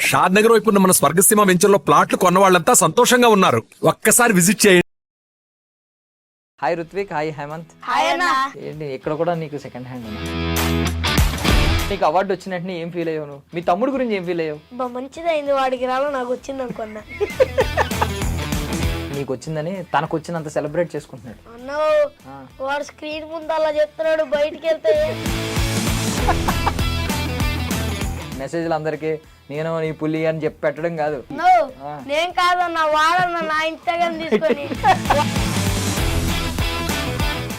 షాద్ నగర్ వైపు ఉన్న మన స్వర్గసీమ వెంచర్లో ప్లాట్లు కొన్న వాళ్ళంతా సంతోషంగా ఉన్నారు. ఒక్కసారి విజిట్ చేయండి. Hi Ruthvik, hi Hemanth. Hi అన్న. ఏంటి ఇక్కడ కూడా నీకు సెకండ్ హ్యాండ్ ఉంది? నీకు అవార్డు వచ్చినట్టు ఏం ఫీల్ అయ్యావు నువ్వు? మీ తమ్ముడు గురించి ఏం ఫీల్ అయ్యావు? మంచిదైంది, వాడికి రాలో నాకు వచ్చింది అనుకున్నా. నీకు వచ్చిందని తనకు వచ్చినంత సెలబ్రేట్ చేసుకుంటున్నాడు. అన్న వాడు స్క్రీన్ ముందు అలా చెప్తున్నాడు, బయటికి వెళ్తే మెసేజ్లు అందరికి నేను నీ పులి అని చెప్పి పెట్టడం కాదు. నేను కాదన్న, వాడన్న నా ఇన్స్టాగ్రామ్ తీసుకొని.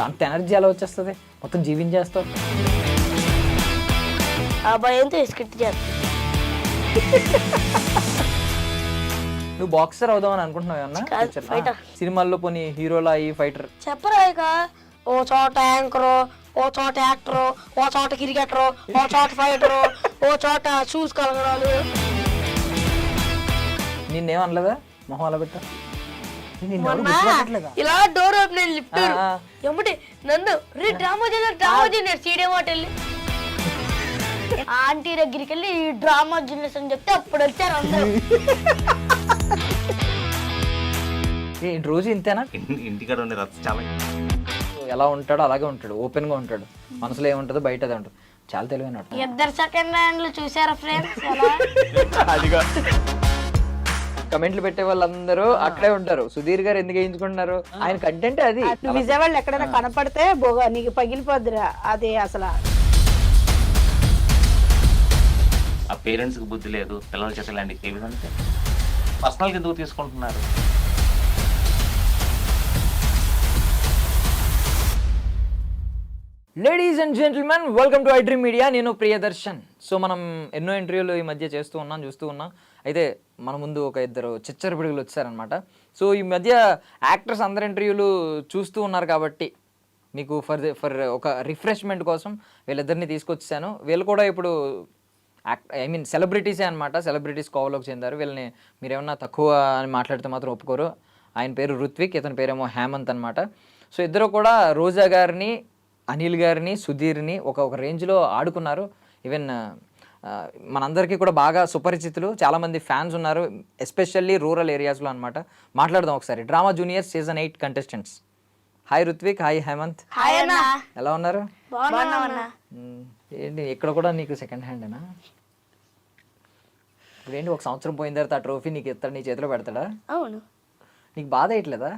అంత ఎనర్జీ ఎలా వచ్చేస్తుంది? మొత్తం జీవించేస్తావు. ఆ భయంతో స్కిట్ చేస్తా. నువ్వు బాక్సర్ అవుదామని అనుకుంటున్నావు అన్న? సినిమాల్లో పోనీ హీరోలా ఈ ఫైటర్ చెప్పరా ఇక, ఓ చోట యాంకరు, ఓ చోట యాక్టరు, ఓ చోట క్రికెటరు, ఓ చోట ఫైటరు, ఓ చోట షూస్ కలగడాలు. నిన్నేమనలేదా మొహం అలా పెట్టా? ఇలా డోర్ ఓపెన్ అయింది, లిఫ్ట్ ఎమ్మటి నన్ను రే డ్రామా జూనియర్ సీడియం హోటల్ వెళ్ళి ఆంటీ దగ్గరికి వెళ్ళి ఈ డ్రామా జూనియర్స్ అని చెప్తే అప్పుడు వచ్చారు అందరూ. రోజు ఇంతేనా? ఇంటికాడ ఉండే చాలా ఎలా ఉంటాడో అలాగే ఉంటాడు, ఓపెన్ గా ఉంటాడు. మనసులో ఏముంటుందో బయట అదే ఉంటుంది. చాలా తెలివైన. ఇద్దరు సెకండ్ హ్యాండ్లు చూసారా ఫ్రెండ్స్? అదిగా కమెంట్లు పెట్టే వాళ్ళందరూ అక్కడే ఉంటారు. సుధీర్ గారు ఎందుకు వేయించుకుంటున్నారు? ఆయన కంటెంట్ అది. విజయవాడలో ఎక్కడైనా కనపడితే నీకు పగిలిపోద్దిరా అది. అసలు ఆ పేరెంట్స్ కి బుద్ధి లేదు, పిల్లల చేత ఇలాంటి అంటే పర్సనల్ గా ఎందుకు తీసుకుంటున్నారు? Ladies and gentlemen, welcome to iDream media. నేను ప్రియదర్శన్. సో మనం ఎన్నో ఇంటర్వ్యూలు ఈ మధ్య చూస్తూ ఉన్నాం. అయితే మన ముందు ఒక ఇద్దరు చిచ్చర పిడుగులు వచ్చారనమాట. సో ఈ మధ్య యాక్టర్స్ అందరి ఇంటర్వ్యూలు చూస్తూ ఉన్నారు కాబట్టి మీకు ఫర్ ఒక రిఫ్రెష్మెంట్ కోసం వీళ్ళిద్దరిని తీసుకొచ్చాను. వీళ్ళు కూడా ఇప్పుడు సెలబ్రిటీసే అనమాట. సెలబ్రిటీస్ కోవలోకి చెందారు. వీళ్ళని మీరేమన్నా తక్కువ అని మాట్లాడితే మాత్రం ఒప్పుకోరు. ఆయన పేరు రుత్విక్, ఇతని పేరేమో హేమంత్ అనమాట. సో ఇద్దరు కూడా రోజా గారిని, అనిల్ గారిని, సుధీర్ని ఒక రేంజ్లో ఆడుకున్నారు. ఈవెన్ మనందరికీ కూడా బాగా సుపరిచితులు, చాలామంది ఫ్యాన్స్ ఉన్నారు, ఎస్పెషల్లీ రూరల్ ఏరియాస్లో అనమాట. మాట్లాడదాం ఒకసారి. Drama junior season 8 contestants. Hi Ruthvik, hi Hemanth. Hi అన్న. ఎలా ఉన్నారు? ఏంటి ఇక్కడ కూడా నీకు సెకండ్ హ్యాండేనా? ఇప్పుడేంటి ఒక సంవత్సరం పోయిన తర్వాత ఆ ట్రోఫీ నీకు ఇస్తాడు, నీ చేతిలో పెడతాడా? అవును. నీకు బాధ వేయట్లేదా?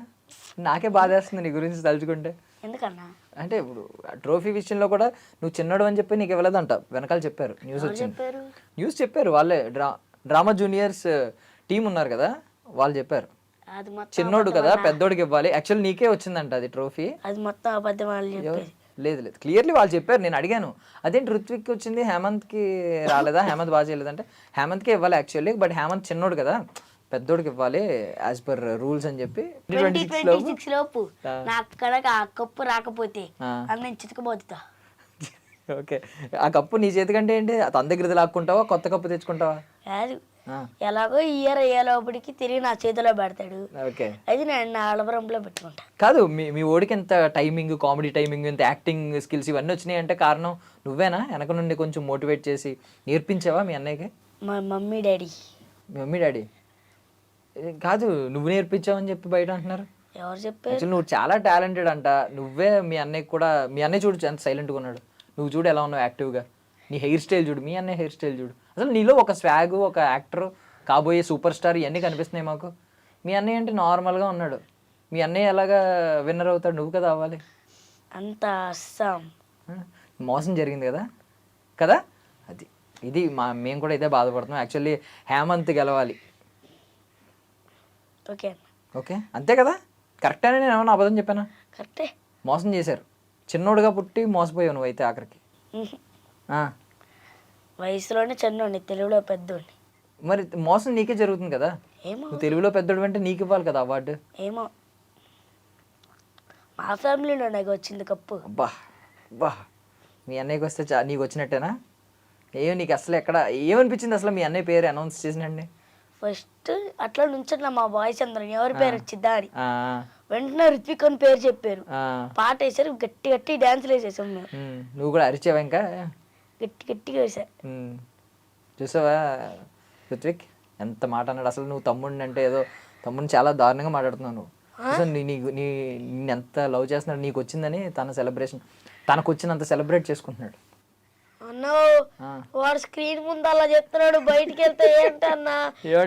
నాకే బాధ వేస్తుంది నీ గురించి తలుచుకుంటే. ఎందుకన్నా? అంటే ఇప్పుడు ట్రోఫీ విషయంలో కూడా నువ్వు చిన్నడు అని చెప్పి నీకు ఇవ్వలేదంట, వెనకాల చెప్పారు, న్యూస్ చెప్పారు వాళ్ళే. డ్రామా జూనియర్స్ టీం ఉన్నారు కదా, వాళ్ళు చెప్పారు చిన్నోడు కదా పెద్దోడికి ఇవ్వాలి. యాక్చువల్ నీకే వచ్చిందంట అది ట్రోఫీ. అది మొత్తం అబద్ధం. లేదు క్లియర్లీ వాళ్ళు చెప్పారు. నేను అడిగాను అదేంటి రుత్విక్కి వచ్చింది హేమంత్కి రాలేదా, హేమంత్ బాగా చేయలేదంటే హేమంత్కే ఇవ్వాలి యాక్చువల్లీ, బట్ హేమంత్ చిన్నోడు కదా పెద్దోడికి ఇవ్వాలి యాజ్ పర్ రూల్స్ అని చెప్పి 2026 లోపు నాకు కనుక ఆ కప్పు రాకపోతే నేను చితకబోతుతా. ఓకే, ఆ కప్పు నీ చేతికంటే ఏంటి? తన దగ్గర లాక్కుంటావా, కొత్త కప్పు తెచ్చుకుంటావా? ఎలాగో ఇయర్ అయ్యేలోపటికి తిరిగి నా చేతిలో పెడతాడు. ఓకే, అది నేను నా అలవరంలో పెట్టుకుంటా. కాదు మీ ఓడికి ఎంత టైమింగ్, కామెడీ టైమింగ్, ఎంత యాక్టింగ్ స్కిల్స్ ఇవన్నీ వచ్చినాయి అంటే కారణం నువ్వేనా? వెనక నుండి కొంచెం మోటివేట్ చేసి నేర్పించావా మీ అన్నయ్యకి? మా మమ్మీ డాడీ. మీ మమ్మీ డాడీ కాదు, నువ్వు నేర్పించావని చెప్పి బయట అంటున్నారు. ఎవరు చెప్పారు? నువ్వు చాలా టాలెంటెడ్ అంట. నువ్వే మీ అన్నయ్యకి కూడా, మీ అన్నయ్య చూడు ఎంత సైలెంట్గా ఉన్నాడు, నువ్వు చూడు ఎలా ఉన్నావు యాక్టివ్గా. నీ హెయిర్ స్టైల్ చూడు, మీ అన్నయ్య హెయిర్ స్టైల్ చూడు. అసలు నీలో ఒక స్వాగ్, ఒక యాక్టర్, కాబోయే సూపర్ స్టార్ ఇవన్నీ కనిపిస్తున్నాయి మాకు. మీ అన్నయ్య అంటే నార్మల్గా ఉన్నాడు. మీ అన్నయ్య ఎలాగా విన్నర్ అవుతాడు? నువ్వు కదా అవ్వాలి. అంత అస్సాం మోసం జరిగింది కదా కదా అది ఇది మేము కూడా ఇదే బాధపడుతున్నాం. యాక్చువల్లీ హేమంత్ గెలవాలి. ఓకే ఓకే అంతే కదా, కరెక్టేనా? నేను ఏమన్నా అబద్ధం చెప్పానా? కరెక్టే. మోసం చేశారు. చిన్నోడుగా పుట్టి మోసపోయావు నువ్వు అయితే ఆఖరికి. వయసులోనే చిన్నోడిని, తెలుగులో పెద్దోడిని. మరి మోసం నీకే జరుగుతుంది కదా. ఏమో, నువ్వు తెలుగులో పెద్దోడు అంటే నీకు ఇవ్వాలి కదా అవార్డు. ఏమో మా ఫ్యామిలీలో నాకు వచ్చింది కప్పు. అబ్బా అబ్బా, మీ అన్నయ్యకి వస్తే నీకు వచ్చినట్టేనా? నీకు అసలు ఎక్కడ ఏమనిపించింది అసలు మీ అన్నయ్య పేరు అనౌన్స్ చేసినండి? ఫస్ట్ అట్లా నుంచట్లా మా బాయ్స్ అందరం ఎవరి పేరు వచ్చిద్దా అని. వెంటనే రిత్విక్ అని పేరు చెప్పారు, పాట వేసారు, గట్టి గట్టి డాన్సులు వేసేసాం మేము. నువ్వు కూడా అరిచావా? ఇంకా గట్టిగా వేసా. చూసావా ఋత్విక్ ఎంత మాట అన్నాడు అసలు. నువ్వు తమ్ముడిని అంటే ఏదో తమ్ముడిని చాలా దారుణంగా మాట్లాడుతున్నావు నువ్వు. అసలు నేను ఎంత లవ్ చేస్తున్నాడు, నీకు వచ్చిందని తన సెలబ్రేషన్, తనకు వచ్చినంత సెలబ్రేట్ చేసుకుంటున్నాడు. అన్నో వాడు స్క్రీన్ ముందు అలా చెప్తున్నాడు, బయటికి వెళ్తే ఏంటన్నా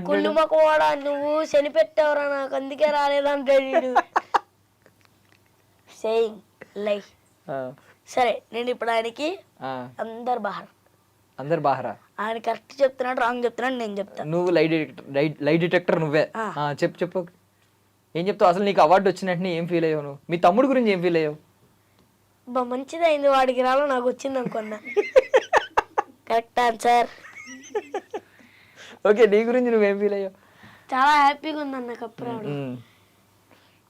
కుళ్ళు మొక్క వాడా నువ్వు శని పెట్టావురా నాకు అందుకే రాలేదంటాడు. సేయింగ్ లై. సరే నేను ఇప్పుడు ఆయనకి అందరు బాహరా ఆయన కరెక్ట్ చెప్తున్నాడు రాంగ్ చెప్తున్నాడు నేను చెప్తాను. నువ్వు లై డిటెక్టర్ నువ్వే. చెప్పు ఏం చెప్తావు అసలు? నీకు అవార్డు వచ్చినట్టు ఏం ఫీల్ అయ్యావు నువ్వు? మీ తమ్ముడు గురించి ఏం ఫీల్ అయ్యావు? మంచిది అయింది వాడికి రాలో నాకు వచ్చింది అనుకున్నా. Correct answer. ఓకే, నీ గురించి నువ్వేం ఫీల్ అయ్యావు? చాలా హ్యాపీగా ఉందన్న కప్పు రావడం.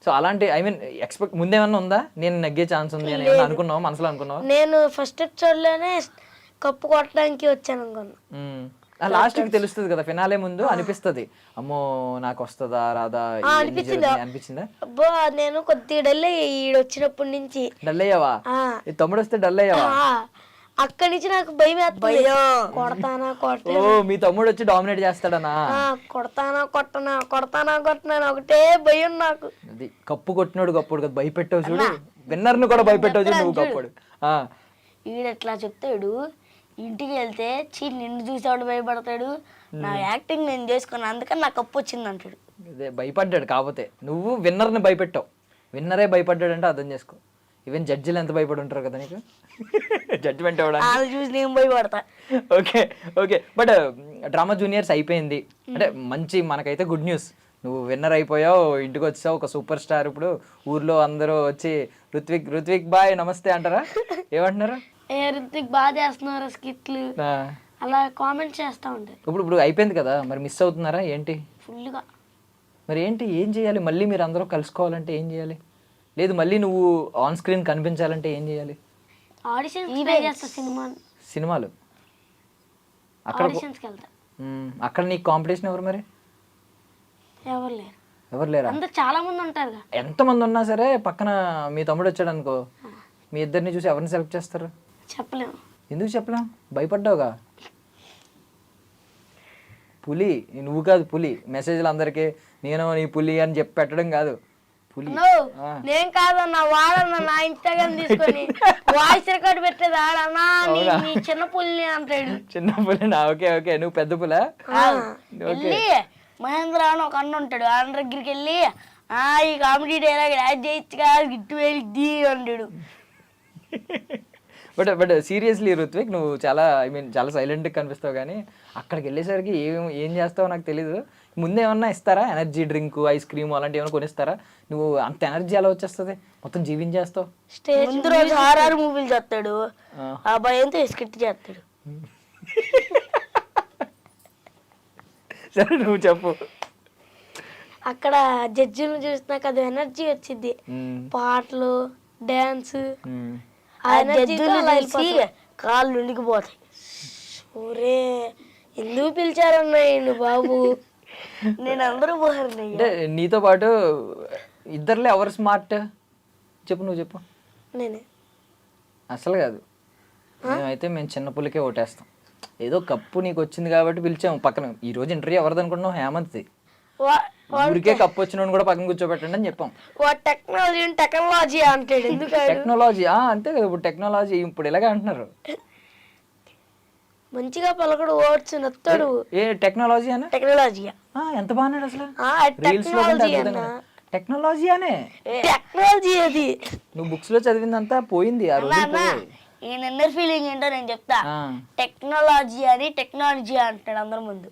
సో అలాంటి ఐ మీన్ ఎక్స్పెక్ట్ ముందేమన్నా ఉందా నేను నగ్గే ఛాన్స్ ఉంది అని ఏమన్నా అనుకున్నావా, మనసులో అనుకున్నావా? నేను ఫస్ట్ ఎపిసోడ్ లోనే కప్పు కొట్టడానికి వచ్చాను అనుకున్నా. లాస్ట్ కి తెలుస్తుంది కదా, ఫినాలే ముందు అనిపిస్తుంది అమ్మో నాకు వస్తుందా రాదా అనిపించిందా? అబ్బో నేను కొద్దిగా డల్ ఈడు వచ్చినప్పటి నుంచి. డల్ అయ్యావా? తమ్ముడు వస్తే డల్ అయ్యావా? అక్కడి నుంచి నాకు భయం వేస్తుంది. కొడతానా కొట్ట. ఓ మీ తమ్ముడు వచ్చి డామినేట్ చేస్తాడనా? కొడతానా ఒకటే భయం నాకు. అది కప్పు కొట్టినాడు గప్పుడు కదా, భయపెట్టావు చూడు, విన్నర్ ను కూడా భయపెట్టావు చూడు నువ్వు గప్పుడు. ఈడెట్లా చెప్తాడు, ఇంటికి వెళ్తే నిన్ను చూసేవాడు భయపడతాడు, నా యాక్టింగ్ నేను చేసుకున్నా అందుకని నాకు కప్పు వచ్చింది అంటాడు. అదే భయపడ్డాడు, కాకపోతే నువ్వు విన్నర్ ని భయపెట్టావు. విన్నరే భయపడ్డాడు అంటే అర్థం చేసుకో. ఈవెన్ జడ్జిలు ఎంత భయపడి ఉంటారు కదా నీకు జడ్జిమెంట్ ఇవ్వడానికి. చూసి నేను భయపడతా. ఓకే బట్ డ్రామా జూనియర్స్ అయిపోయింది అంటే మంచి, మనకైతే గుడ్ న్యూస్. నువ్వు విన్నర్ అయిపోయావు, ఇంటికి వచ్చావు, ఒక సూపర్ స్టార్. ఇప్పుడు ఊర్లో అందరూ వచ్చి ఋత్విక్ బాయ్ నమస్తే అంటారా? ఏమంటున్నారు? ఋత్విక్ బాగా చేస్తున్నారు స్కిట్లు అలా కామెంట్ చేస్తా ఉంటారు. ఇప్పుడు అయిపోయింది కదా, మరి మిస్ అవుతున్నారా ఏంటి? ఫుల్గా. మరి ఏంటి ఏం చేయాలి? మళ్ళీ మీరు అందరూ కలుసుకోవాలంటే ఏం చేయాలి? లేదు మళ్ళీ నువ్వు ఆన్ స్క్రీన్ కనిపించాలంటే ఏం చేయాలి? సినిమాలు అక్కడ నీకు కాంపిటీషన్ ఎవరు మరి? ఎవరు లేరా? చాలా మంది ఉంటారు. ఎంతమంది ఉన్నా సరే పక్కన మీ తమ్ముడు వచ్చాడు అనుకో, మీ ఇద్దరిని చూసి ఎవరిని సెలెక్ట్ చేస్తారు? చెప్పలేము. ఎందుకు చెప్పలేం? భయపడ్డావుగా. పులి నువ్వు కాదు, పులి. మెసేజ్లు అందరికీ నేను నీ పులి అని చెప్పి పెట్టడం కాదు, పులి. నేను కాదన్నా వాడన్నా నా ఇన్స్టాగ్రామ్ తీసుకొని వాయిస్ రికార్డ్ పెట్టేది ఆడన్నా నీ చిన్న పుల్లి అంటాడు. చిన్న పులినా? ఓకే నువ్వు పెద్ద పులా? వెళ్ళి మహేంద్ర అని ఒక అన్న ఉంటాడు, ఆయన దగ్గరికి వెళ్ళి ఈ కామెడీ డైలాగ్ యాడ్ చేయొచ్చుగా గిట్టు వెళ్ళి అంటాడు. బట్ సీరియస్లీ ఋత్విక్ నువ్వు చాలా చాలా సైలెంట్గా కనిపిస్తావు, కానీ అక్కడికి వెళ్ళేసరికి ఏం చేస్తావో నాకు తెలీదు. ముందే ఏమన్నా ఇస్తారా? ఎనర్జీ డ్రింక్, ఐస్ క్రీమ్ అలాంటివి ఏమైనా కొనిస్తారా? నువ్వు అంత ఎనర్జీ ఎలా వచ్చేస్తుంది? మొత్తం జీవించేస్తావు. ముందు రోజు హారర్ మూవీలు చేస్తాడు, ఆ భయంతో స్కిట్ చేస్తాడు. సరే నువ్వు చెప్పు. అక్కడ జడ్జిలను చూసినాక అది ఎనర్జీ వచ్చింది, పాటలు డాన్స్. కాళ్ళు ఉనికిపోతాయి. ఒరే ఎందుకు పిలిచారన్నా బాబు, నేను అందరూ అంటే నీతో పాటు ఇద్దరులో ఎవరు స్మార్ట్ చెప్పు, నువ్వు చెప్పు. నేనే. అసలు కాదు, మేమైతే మేము చిన్న పులికే ఓటేస్తాం. ఏదో కప్పు నీకు వచ్చింది కాబట్టి పిలిచాము పక్కన. ఈ రోజు ఇంటర్వ్యూ ఎవరిది అనుకుంటున్నావు? హేమంత్ది. ఊరికే కప్పు వచ్చిన కూడా పక్కన కూర్చోబెట్టండి అని చెప్పాం. టెక్నాలజీ అంటాడు. టెక్నాలజీ అంతే కదా, ఇప్పుడు టెక్నాలజీ ఇప్పుడు ఇలాగే అంటున్నారు. మంచిగా పలకడు, ఓట్స్ నొత్తాడు. ఏ టెక్నాలజీ అని? టెక్నాలజీ ఎంత బాగున్నాడు అసలు. టెక్నాలజీ అనే టెక్నాలజీ అది. నువ్వు బుక్స్ లో చదివిందంతా పోయింది ఆ రోజు. ఈయన ఇన్నర్ ఫీలింగ్ ఏంటో నేను చెప్తా. టెక్నాలజీ అని టెక్నాలజీ అంటాడు అందరి ముందు.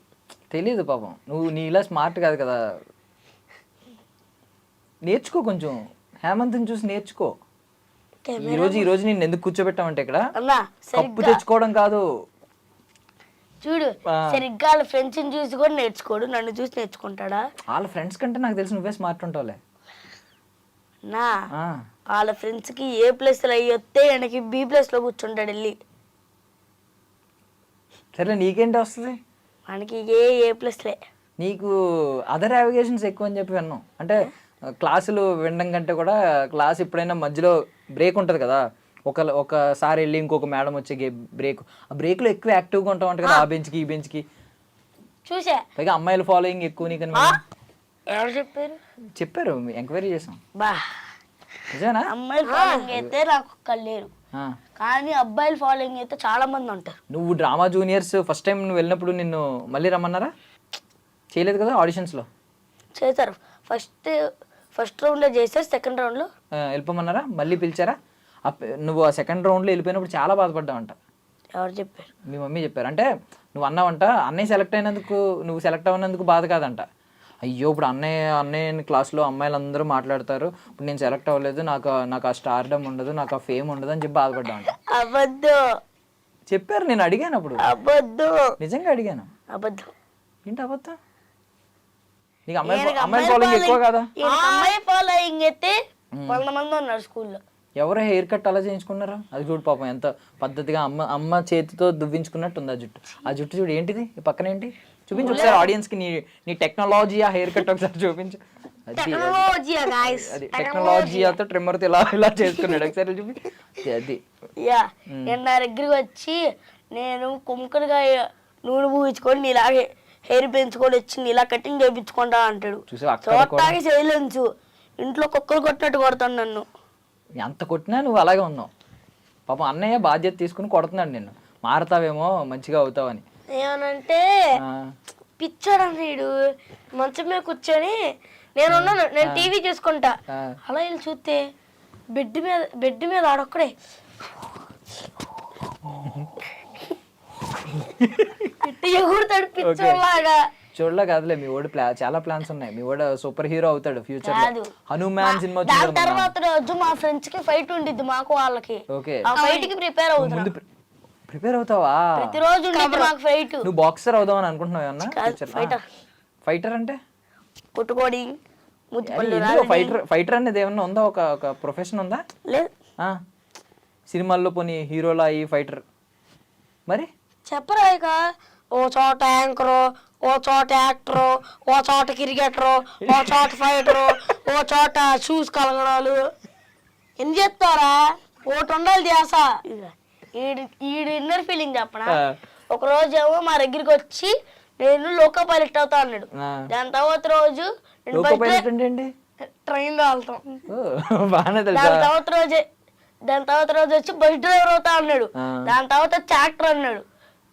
తెలీదు పాపం, నువ్వు నీలా స్మార్ట్ కాదు కదా. నేర్చుకో కొంచెం, హేమంత్ని చూసి నేర్చుకో. ఈ రోజు నేను ఎందుకు కూర్చోబెట్టామంటే ఇక్కడ కప్పు తెచ్చుకోవడం కాదు. చూడు సరిగ్గా వాళ్ళ ఫ్రెండ్స్ చూసి కూడా నేర్చుకోడు, నన్ను చూసి నేర్చుకుంటాడా? వాళ్ళ ఫ్రెండ్స్ కంటే నాకు తెలిసి నువ్వే స్మార్ట్ ఉంటావులే. నా వాళ్ళ ఫ్రెండ్స్ కి ఏ ప్లస్ లో అయ్యొస్తే ఆయనకి బి ప్లస్ లో కూర్చుంటాడు వెళ్ళి. సరే నీకేంటి వస్తుంది? మనకి ఏ ప్లస్లే. నీకు అదర్ అవిగేషన్స్ ఎక్కువ అని చెప్పి విన్నాం. అంటే క్లాసులు వినడం కంటే కూడా క్లాస్ ఎప్పుడైనా మధ్యలో బ్రేక్ ఉంటుంది కదా, ఒకసారి వెళ్ళి ఇంకొక మేడం వచ్చే బ్రేక్, ఆ బ్రేక్లో ఎక్కువ యాక్టివ్గా ఉంటాం అంటే కదా, ఆ బెంచ్కి ఈ బెంచ్కి. చూసా. పైగా అమ్మాయిల ఫాలోయింగ్ ఎక్కువ నీకని ఎవరు చెప్పారు? చెప్పారు, ఎంక్వైరీ చేసాం. బా, నిజమేనా? అమ్మాయిల ఫాలోయింగ్ అయితే నాకు ఒక్కరు లేరు, ఆ. కానీ అబ్బాయిల ఫాలోయింగ్ అయితే చాలా మంది ఉంటారు. నువ్వు డ్రామా జూనియర్స్ ఫస్ట్ టైం నువ్వు వెళ్ళినప్పుడు నిన్ను మళ్ళీ రమ్మన్నారా? చేయలేదు కదా ఆడిషన్స్లో? చేశారు. ఫస్ట్ రౌండ్లో చేశారు, సెకండ్ రౌండ్లో వెళ్ళిపోమన్నారా? మళ్ళీ పిలిచారా? నువ్వు ఆ సెకండ్ రౌండ్లో వెళ్ళిపోయినప్పుడు చాలా బాధపడ్డావంట. ఎవరు చెప్పారు? మీ మమ్మీ చెప్పారు. అంటే నువ్వు అన్నావంట అన్నయ్య సెలెక్ట్ అయినందుకు, నువ్వు సెలెక్ట్ అవ్వనందుకు బాధ కాదంట. అయ్యో ఇప్పుడు అన్నయ్య క్లాస్లో అమ్మాయిలు అందరూ మాట్లాడతారు, ఇప్పుడు నేను సెలెక్ట్ అవ్వలేదు, నాకు ఆ స్టార్డమ్ ఉండదు, నాకు ఆ ఫేమ్ ఉండదు అని చెప్పి బాధపడ్డావంట. అబద్ధం చెప్పారు, నేను అడిగాను అప్పుడు. అబద్ధం, నిజంగా అడిగాను. అబద్ధం. ఏంటి అబద్ధం? నీకు అమ్మాయి ఫాలోయింగ్ ఎక్కువ కదా? అమ్మాయి ఫాలోయింగ్ అయితే 100 మంది ఉన్నారు స్కూల్లో. ఎవరో హెయిర్ కట్ అలా చేయించుకున్నారా? అది చూడు పాపం ఎంత పద్ధతిగా అమ్మ చేతితో దువ్వించుకున్నట్టు ఉంది ఆ జుట్టు చూడు. ఏంటిది ఈ పక్కన ఏంటి? చూపించు ఒకసారి ఆడియన్స్ కి నీ టెక్నాలజీ ఆ హెయిర్ కట్ ఒకసారి చూపించు. అది టెక్నాలజీతో ట్రిమ్మర్ తో ఇలా చేసుకున్నాడు, ఒకసారి చూపి. అది నేను నా దగ్గరికి వచ్చి నేను కుమ్మకలుగా నూనె పూయించుకొని నీలాగే హెయిర్ పెంచుకొని వచ్చి నీలా కటింగ్ చేయించుకుంటా అంటాడు. చూడటానికి సైలెన్స్, ఇంట్లో కుక్కలు కొట్టినట్టు కొడతాను నన్ను. ఎంత కొట్టినా నువ్వు అలాగే ఉన్నావు. పాపం అన్నయ్య బాధ్యత తీసుకుని కొడుతున్నాడు నిన్ను, మారతావేమో మంచిగా అవుతావని. ఏమనంటే పిచ్చాడు అన్నాడు, మంచం మీద కూర్చొని నేను టీవీ చూసుకుంటా, అలా వెళ్ళి చూస్తే బెడ్ మీద ఆడొక్కడే ఎగురుతాడు పిచ్చోళ్ళలాగా. చూడలే కాదులే, మీ వాడు చాలా ప్లాన్స్ ఉన్నాయి. మీ వాడు సూపర్ హీరో అవుతాడు ఫ్యూచర్ లో. హనుమాన్ సినిమా దాని తర్వాత రోజు మా ఫ్రెండ్స్ కి ఫైట్ ఉండిద్ది, మాకు వాళ్ళకి. ఓకే, ఆ ఫైట్ కి ప్రిపేర్ అవుతాను. ప్రిపేర్ అవుతావా? ప్రతిరోజు ఉండిద్ది మాకు ఫైట్. నువ్వు బాక్సర్ అవుదామని అనుకుంటున్నావు ఏమన్నా? ఫైటర్ అంటే పుట్టుకోడి ఫైటర్ అనేది ఏమన్నా ఉందా? ఒక ప్రొఫెషన్ ఉందా? లేదు. సినిమాల్లో పోనీ హీరోలా ఈ ఫైటర్ మరి చెప్పరా ఇక? ఓ చోట యాంకరు, ఓ చోట యాక్టరు, ఓ చోట క్రికెటరు, ఓ చోట ఫైటరు, ఓ చోట షూస్ కలగడాలు. ఏం చెప్తారా? ఒకటి ఉండాలి ధ్యాస. ఈడు ఇన్నర్ ఫీలింగ్ చెప్పనా? ఒక రోజు ఏమో మా దగ్గరికి వచ్చి నేను లోకో పైలట్ అవుతా అన్నాడు. దాని తర్వాత రోజు ట్రైన్ లో వెళ్తాం. దాని తర్వాత రోజు వచ్చి బస్ డ్రైవర్ అవుతా అన్నాడు. దాని తర్వాత వచ్చి యాక్టర్ అన్నాడు.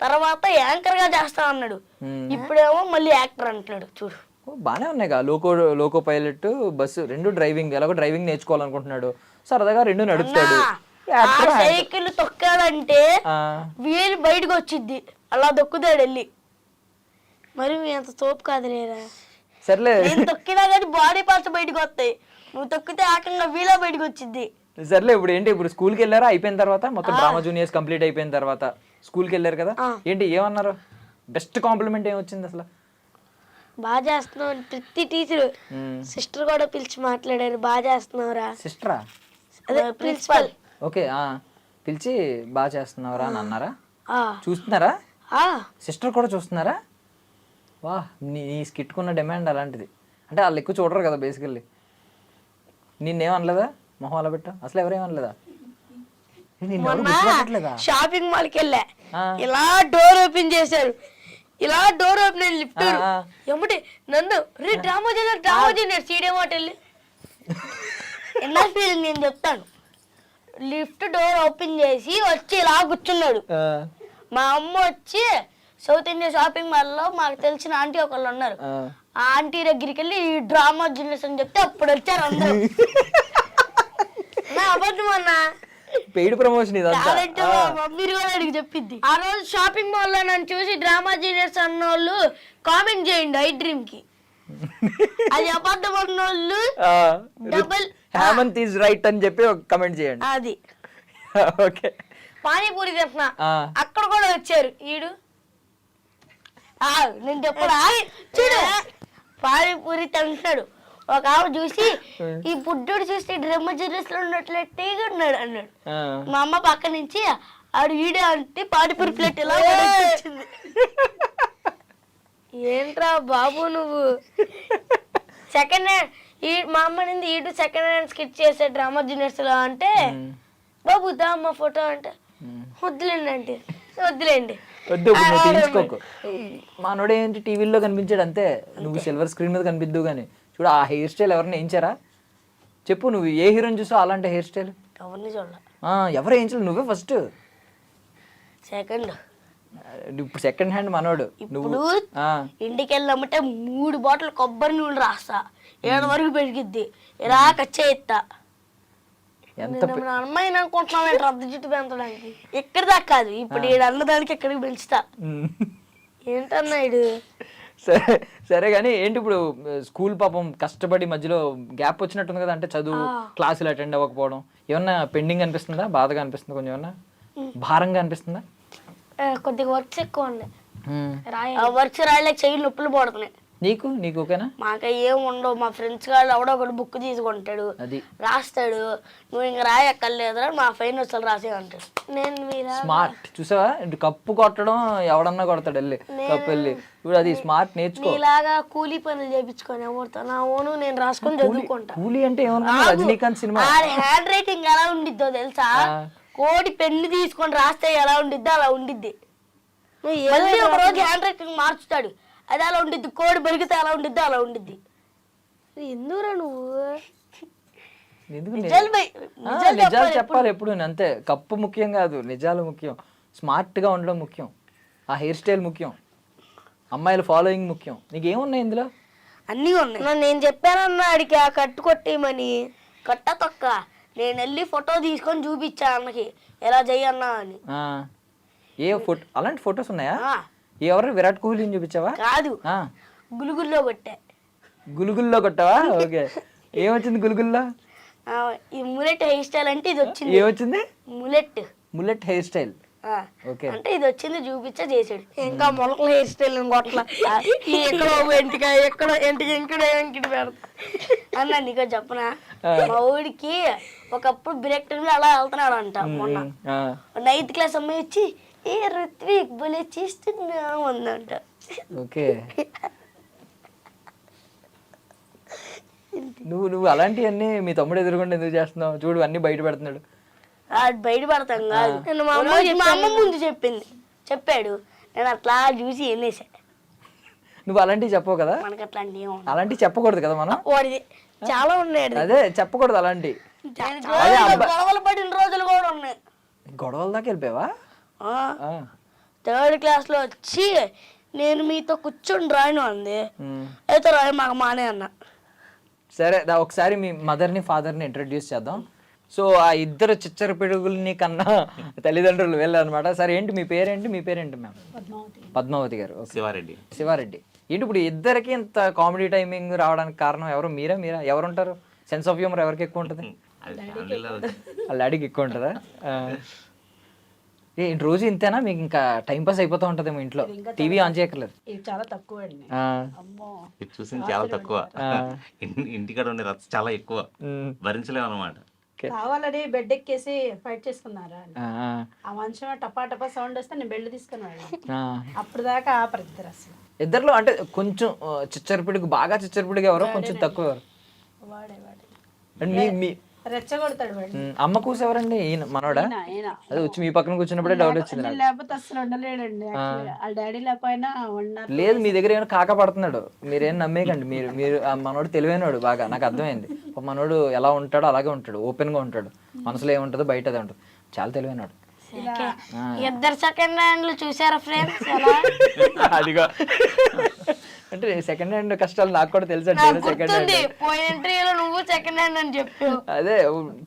తర్వాత యాంకర్ గా చేస్తా అన్నాడు. ఇప్పుడేమో మళ్ళీ యాక్టర్ అంటున్నాడు. చూడు బానే ఉన్నాయి కదా, లోకో పైలట్, బస్సు రెండు డ్రైవింగ్. ఎలాగో డ్రైవింగ్ నేర్చుకోవాలనుకుంటున్నాడు, సరదాగా రెండు నడుపుతాడు. సైకిల్ తొక్కాడంటే వీలు బయటకు వచ్చిద్ది, అలా దొక్కుతాడు వెళ్ళి. మరి మీ అంత తోపు కాదు లేరా? సర్లే, నేను తొక్కినా కానీ బాడీ పార్ట్స్ బయటకు వస్తాయి, నువ్వు తొక్కితే ఏకంగా వీలా బయటకు వచ్చింది. సర్లే, ఇప్పుడు ఏంటి, ఇప్పుడు స్కూల్కి వెళ్ళారా? అయిపోయిన తర్వాత మొత్తం డ్రామా జూనియర్స్ కంప్లీట్ అయిపోయిన తర్వాత స్కూల్కి వెళ్ళారు కదా, ఏంటి ఏమన్నారు? బెస్ట్ కాంప్లిమెంట్ ఏమొచ్చింది అసలు? బాగా చేస్తున్నావు ప్రతి టీచర్, సిస్టర్ కూడా పిలిచి మాట్లాడారు. బాగా చేస్తున్నావురా. సిస్టరా? అదే ప్రిన్సిపల్. ఓకే, పిలిచి బాగా చేస్తున్నావురా అని అన్నారా? చూస్తున్నారా? సిస్టర్ కూడా చూస్తున్నారా? వా, నీ స్కిట్కున్న డిమాండ్ అలాంటిది. అంటే వాళ్ళు ఎక్కువ చూడరు కదా బేసికల్లీ. నిన్నేమనలేదా? మొహం అలా పెట్టా, అసలు ఎవరేమనలేదా? షాపింగ్ మాల్ కి వెళ్ళా, ఇలా డోర్ ఓపెన్ చేశారు, ఇలా డోర్ ఓపెన్ అయ్యి లిఫ్ట్ ఏమిటి నన్ను డ్రామా చేశారు సీడేమో వెళ్ళి ఎలా ఫీలింగ్ నేను చెప్తాను. లిఫ్ట్ డోర్ ఓపెన్ చేసి వచ్చి ఇలా కూర్చున్నాడు. మా అమ్మ వచ్చి సౌత్ ఇండియా షాపింగ్ మాల్ లో మాకు తెలిసిన ఆంటీ ఒకళ్ళు ఉన్నారు, ఆ ఆంటీ దగ్గరికి వెళ్ళి ఈ డ్రామా జూనియర్స్ అని చెప్తే అప్పుడు వచ్చారు అందరూ. అబద్ధం అన్నా, పెయిడ్ ప్రమోషన్ ఇదంతా. మమ్మీ కూడా అడిగి చెప్పింది. ఆ రోజు షాపింగ్ మాల్ లో నన్ను చూసి డ్రామా జూనియర్స్ అన్న వాళ్ళు కామెంట్ చేయండి ఐ డ్రీమ్ కి. అది అబద్ధం అన్న వాళ్ళు డబుల్ హేమంత్ ఈజ్ రైట్ అని చెప్పి ఒక కామెంట్ చేయండి. అది ఓకే. పానీపూరి తింటున్నా, అక్కడ కూడా వచ్చారు. ఈడు నేను చెప్పడా, చూడు పానీపూరి తింటున్నాడు. ఒక ఆమె చూసి ఈ బుడ్డోడు చూస్తే డ్రమ్మ జర్నీస్ లో ఉన్నట్లయితే ఉన్నాడు అన్నాడు. మా అమ్మ పక్క నుంచి ఆడు ఈడే అంటే పానీపూరి ప్లేట్ ఇలా వచ్చింది. ఏంట్రా బాబు నువ్వు సెకండ్ హ్యాండ్ మా అమ్మ నింది ఈడు సెకండ్ హ్యాండ్ స్కిట్ చేసే డ్రామా జూనియర్స్ లో అంటే బాబు దా అమ్మ ఫోటో అంటే వద్దులేండి అంటే వద్దులేండి వద్దు ఇప్పుడు నువ్వు తీయించుకోకు. మనోడు ఏంటి టీవీలో కనిపించాడు అంతే, నువ్వు సిల్వర్ స్క్రీన్ మీద కనిపిద్దు కానీ. చూడు ఆ హెయిర్ స్టైల్ ఎవరిని వేయించారా చెప్పు, నువ్వు ఏ హీరోని చూసావు అలాంటి హెయిర్ స్టైల్? ఎవరిని చూడాలి. ఎవరు వేయించలేదు, నువ్వే ఫస్ట్. సెకండ్ ఇప్పుడు సెకండ్ హ్యాండ్ మనోడు నువ్వు. ఇప్పుడు ఇంటికి వెళ్ళామంటే 3 బాటిల్ కొబ్బరి నూనె రాస్తా, 7 వరకు పెరిగిద్ది, ఇలా కచ్చేస్తా. ఎంత అమ్మాయి అనుకుంటున్నావు రద్ద జుట్టు పెంచడానికి. ఇక్కడ దాకా కాదు, ఇప్పుడు ఈడు అన్నదానికి ఎక్కడికి పెంచుతా. ఏంటన్నా ఇడు. సరే సరే కానీ ఏంటి ఇప్పుడు స్కూల్ పాపం కష్టపడి మధ్యలో గ్యాప్ వచ్చినట్టుంది కదా, అంటే చదువు క్లాసులు అటెండ్ అవ్వకపోవడం ఏమన్నా పెండింగ్ అనిపిస్తుందా, బాధగా అనిపిస్తుందా, కొంచెం ఏమన్నా భారంగా అనిపిస్తుందా? కొద్దిగా వర్క్స్ ఎక్కువ ఉన్నాయి, వర్క్స్ రాయలేక చెయ్యి నొప్పులు పడుతున్నాయి. నీకు ఓకేనా? మాకు ఏం ఉండవు, మా ఫ్రెండ్స్ వాళ్ళు ఎవడో ఒకటి బుక్ తీసుకుంటాడు, అది రాస్తాడు, నువ్వు ఇంకా రాయక్కర్లేదురా మా ఫైన్ వచ్చి రాసే అంటాడు. నేను స్మార్ట్ చూసావా, కప్పు కొట్టడం ఎవడన్నా కొడతాడు వెళ్ళి కప్పు వెళ్ళి. ఇప్పుడు అది స్మార్ట్ నేర్చుకో. ఇలాగా కూలీ పనులు చేయించుకొని ఎవరితో నా ఓను నేను రాసుకొని చదువుకుంటా. కూలీ అంటే ఏమన్నా రజనీకాంత్ సినిమా. హ్యాండ్ రైటింగ్ ఎలా ఉండిద్దో తెలుసా, కోడి పెన్ను తీసుకొని రాస్తే ఎలా ఉండిద్దో అలా ఉండిద్ది. మళ్ళీ ఒక రోజు హ్యాండ్ రైటింగ్ మార్చుతాడు, అది అలా ఉండిద్ది, కోడి బెరిగితే ఎలా ఉండిద్దో అలా ఉండిద్ది. ఎందుకురా నువ్వు నిజాలు చెప్పాలి ఎప్పుడు, అంతే. కప్పు ముఖ్యం కాదు, నిజాలు ముఖ్యం, స్మార్ట్ గా ఉండడం ముఖ్యం, ఆ హెయిర్ స్టైల్ ముఖ్యం, అమ్మాయిల ఫాలోయింగ్ ముఖ్యం. నీకేమున్నాయి ఇందులో? అన్నీ ఉన్నాయి. నేను చెప్పానన్నా అడిగి ఆ కట్టు కొట్టేయమని, కట్ట తొక్క నేను వెళ్ళి ఫోటో తీసుకొని చూపించా అన్నకి ఎలా చెయ్యన్నా అని. ఏ ఫోటో? అలాంటి ఫొటోస్ ఉన్నాయా? ఎవరు విరాట్ కోహ్లీని చూపించావా? కాదు, గులుగుల్లో కొట్టా. గులుగుల్లో కొట్టావా? ఓకే, ఏమొచ్చింది గులుగుల్లో? ఈ ములెట్ హెయిర్ స్టైల్ అంటే ఇది వచ్చింది. ఏమొచ్చింది? ములెట్ హెయిర్ స్టైల్. ఓకే, అంటే ఇది వచ్చింది చూపించా చేసాడు. ఇంకా మొలకల హెయిర్ స్టైల్ కొట్ల ఎక్కడో ఎంటికి ఎక్కడో ఎంటికి ఇంకటి పెడతా అన్న. నీకో చెప్పనా, మా ఊడికి ఒకప్పుడు బ్రేక్ టైంలో అలా వెళ్తున్నాడు అంట. మొన్న 9th క్లాస్ అమ్మాయి వచ్చి ఏ ఋత్విక్ భలే చేస్తున్నా ఉందంట. ఓకే, నువ్వు అలాంటివన్నీ మీ తమ్ముడు ఎదురుకుండా ఎందుకు చేస్తున్నావు? చూడు అన్ని బయట పెడుతున్నాడు. బయట పడతాం కాదు, మా అమ్మ ముందు చెప్పాడు, నేను అట్లా చూసి ఎన్నేసా. నువ్వు అలాంటివి చెప్పవు కదా, మనకి అట్లాంటివి అలాంటివి చెప్పకూడదు కదా మనం. వాడిది చాలా ఉన్నాయి, అదే చెప్పకూడదు అలాంటి. గొడవలు పడిన రోజులు కూడా ఉన్నాయి. గొడవల దాకా వెళ్ళిపోయావా? 3rd క్లాస్ లో వచ్చి నేను మీతో కూర్చొని రాయను అంది, అయితే రాయ మాకు మానే అన్న. సరే ఒకసారి మీ మదర్ని ఫాదర్ని ఇంట్రడ్యూస్ చేద్దాం. సో ఆ ఇద్దరు చిచ్చర పిడుగుల్ని కన్నా తల్లిదండ్రులు వెళ్ళారనమాట. సరే ఏంటి మీ పేరేంటి మ్యామ్? పద్మావతి గారు. శివారెడ్డి. ఏంటి ఇప్పుడు ఇద్దరికి ఇంత కామెడీ టైమింగ్ రావడానికి కారణం ఎవరు? మీరా ఎవరుంటారు? సెన్స్ ఆఫ్ హ్యూమర్ ఎవరికి ఎక్కువ ఉంటుంది? వాళ్ళ డాడీకి ఎక్కువ ఉంటుందా? రోజు ఇంతేనా మీకు? ఇంకా టైం పాస్ అయిపోతూ ఉంటదేమో ఇంట్లో, టీవీ ఆన్ చేయక్కర్లేదు? చాలా తక్కువ అండి, చూసింది చాలా తక్కువ, ఇంటికాడ ఉండే రచ్చ చాలా ఎక్కువ, భరించలేము అనమాట. కావాలని బెడ్ ఎక్కేసి ఫైట్ చేసుకున్నారా, ఆ మంచం టపా సౌండ్ వస్తే నేను బెడ్ తీసుకున్నాను. అప్పుడు దాకా ఆపరిద్దరు అసలు ఇద్దరులో. అంటే కొంచెం చిచ్చరపిడికి, బాగా చిచ్చరపిడికి ఎవరో, కొంచెం తక్కువ ఎవరు? వాడే రెచ్చగొడతాడు వాడు. అమ్మ కూసి ఎవరండి? ఈయన మనోడా? అదే వచ్చి మీ పక్కన కూర్చున్నప్పుడే డౌట్ వచ్చింది. లేకపోతే అసలు ఉండలేడండి, వాళ్ళ డాడీ లేకపోయినా ఉండరు. లేదు, మీ దగ్గర ఏమైనా కాక పడుతున్నాడు, మీరేం నమ్మేకండి. మీరు మనోడు తెలివైనడు బాగా, నాకు అర్థమైంది. మనోడు ఎలా ఉంటాడో అలాగే ఉంటాడు, ఓపెన్ గా ఉంటాడు, మనసులో ఏముంటుందో బయట అదే ఉంటుంది, చాలా తెలివైనడు. ఇద్దరు సెకండ్ హ్యాండ్లు చూసారా ఫ్రెండ్స్? అదిగో, అంటే సెకండ్ హ్యాండ్ కష్టాలు నాకు కూడా తెలుసు. సెకండ్ హ్యాండ్ నువ్వు సెకండ్ హ్యాండ్ అని చెప్పు, అదే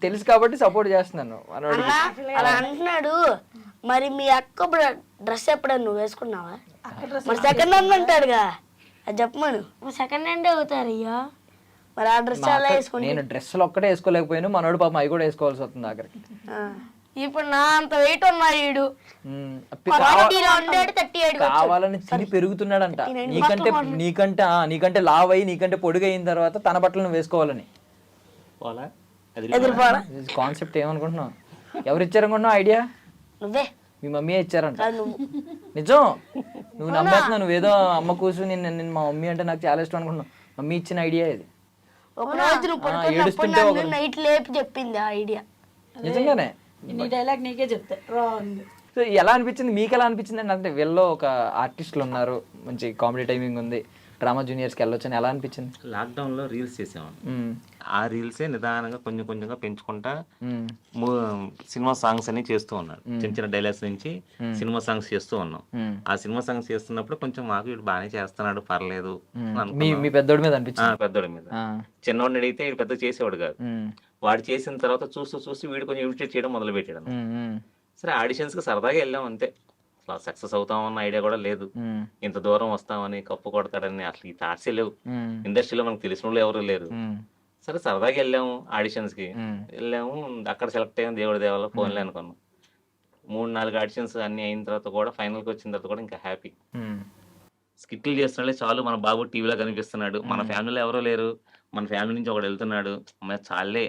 తెలుసు కాబట్టి సపోర్ట్ చేస్తున్నాను. అలా అంటున్నాడు. మరి మీ అక్క డ్రెస్ ఎప్పుడన్నా నువ్వు వేసుకున్నావా? మరి సెకండ్ హ్యాండ్ అంటాడుగా, అది చెప్పమను. సెకండ్ హ్యాండ్ అవుతారు అయ్యా, మరి ఆ డ్రెస్ అలా వేసుకుని. నేను డ్రెస్సులు ఒక్కటే వేసుకోలేకపోయాను, మనోడు పాపం అవి కూడా వేసుకోవాల్సి వస్తుంది ఆఖరికి. ఇప్పుడు నా అంత వెయిట్ ఉన్నాడు, కావాలని తిని పెరుగుతున్నాడంట. నీకంటే లావ్ అయ్యి నీకంటే పొడుగైన తర్వాత తన బట్టలు నువ్వు వేసుకోవాలని. కాన్సెప్ట్ ఏమనుకుంటున్నావు? ఎవరు ఇచ్చారనుకుంటున్నావు ఐడియా? నువ్వే, మీ మమ్మీ ఇచ్చారంట. నిజం, నువ్వు నమ్మేస్తున్నావు. నువ్వేదో అమ్మ కూర్చుని నేను మా మమ్మీ అంటే నాకు చాలా ఇష్టం అనుకుంటున్నావు. మమ్మీ ఇచ్చిన ఐడియా ఇది. నైట్ లేపి చెప్పింది ఆ ఐడియా. నిజంగానే నీ డైలాగ్ నీకే చెప్తా, సో ఎలా అనిపించింది మీకు, ఎలా అనిపించింది అండి? అంటే వీళ్ళలో ఒక ఆర్టిస్టులు ఉన్నారు, మంచి కామెడీ టైమింగ్ ఉంది, డ్రామా జూనియర్స్కి వెళ్ళొచ్చని ఎలా అనిపించింది? లాక్డౌన్లో రీల్స్ చేసాము. ఆ రీల్సే నిదానంగా కొంచెం కొంచెంగా పెంచుకుంటా సినిమా సాంగ్స్ అని చేస్తూ ఉన్నాడు. చిన్న చిన్న డైలాగ్స్ నుంచి సినిమా సాంగ్స్ చేస్తూ ఉన్నాం. ఆ సినిమా సాంగ్స్ చేస్తున్నప్పుడు కొంచెం మాకు వీడు బాగానే చేస్తున్నాడు, పర్లేదు మీ పెద్దోడి మీద అనిపించింది? పెద్దోడి మీద. చిన్నవాడిని అడిగితే వీడు పెద్ద చేసేవాడు కాదు. వాడు చేసిన తర్వాత చూస్తూ వీడు కొంచెం ఇమిటేట్ చేయడం మొదలు పెట్టాడు. సరే ఆడిషన్స్ కి సరదాగా వెళ్ళాం అంతే. అసలు సక్సెస్ అవుతామన్న ఐడియా కూడా లేదు. ఇంత దూరం వస్తామని, కప్పు కొడతాడని అసలు ఈ థాట్సే లేవు. ఇండస్ట్రీలో మనకు తెలిసిన వాళ్ళు ఎవరు లేరు. సరే సరదాగా వెళ్ళాము ఆడిషన్స్ కి. వెళ్ళాము, అక్కడ సెలెక్ట్ అయ్యాము, దేవుడి దేవాల ఫోన్లే అనుకున్నాం. 3-4 ఆడిషన్స్ అన్ని అయిన తర్వాత కూడా ఫైనల్ కి వచ్చిన తర్వాత కూడా ఇంకా హ్యాపీ. స్కిట్లు చేస్తున్నాడే చాలు, మన బాబు టీవీలో కనిపిస్తున్నాడు, మన ఫ్యామిలీలో ఎవరో లేరు, మన ఫ్యామిలీ నుంచి ఒకడు వెళ్తున్నాడు, అమ్మాయి చాలే,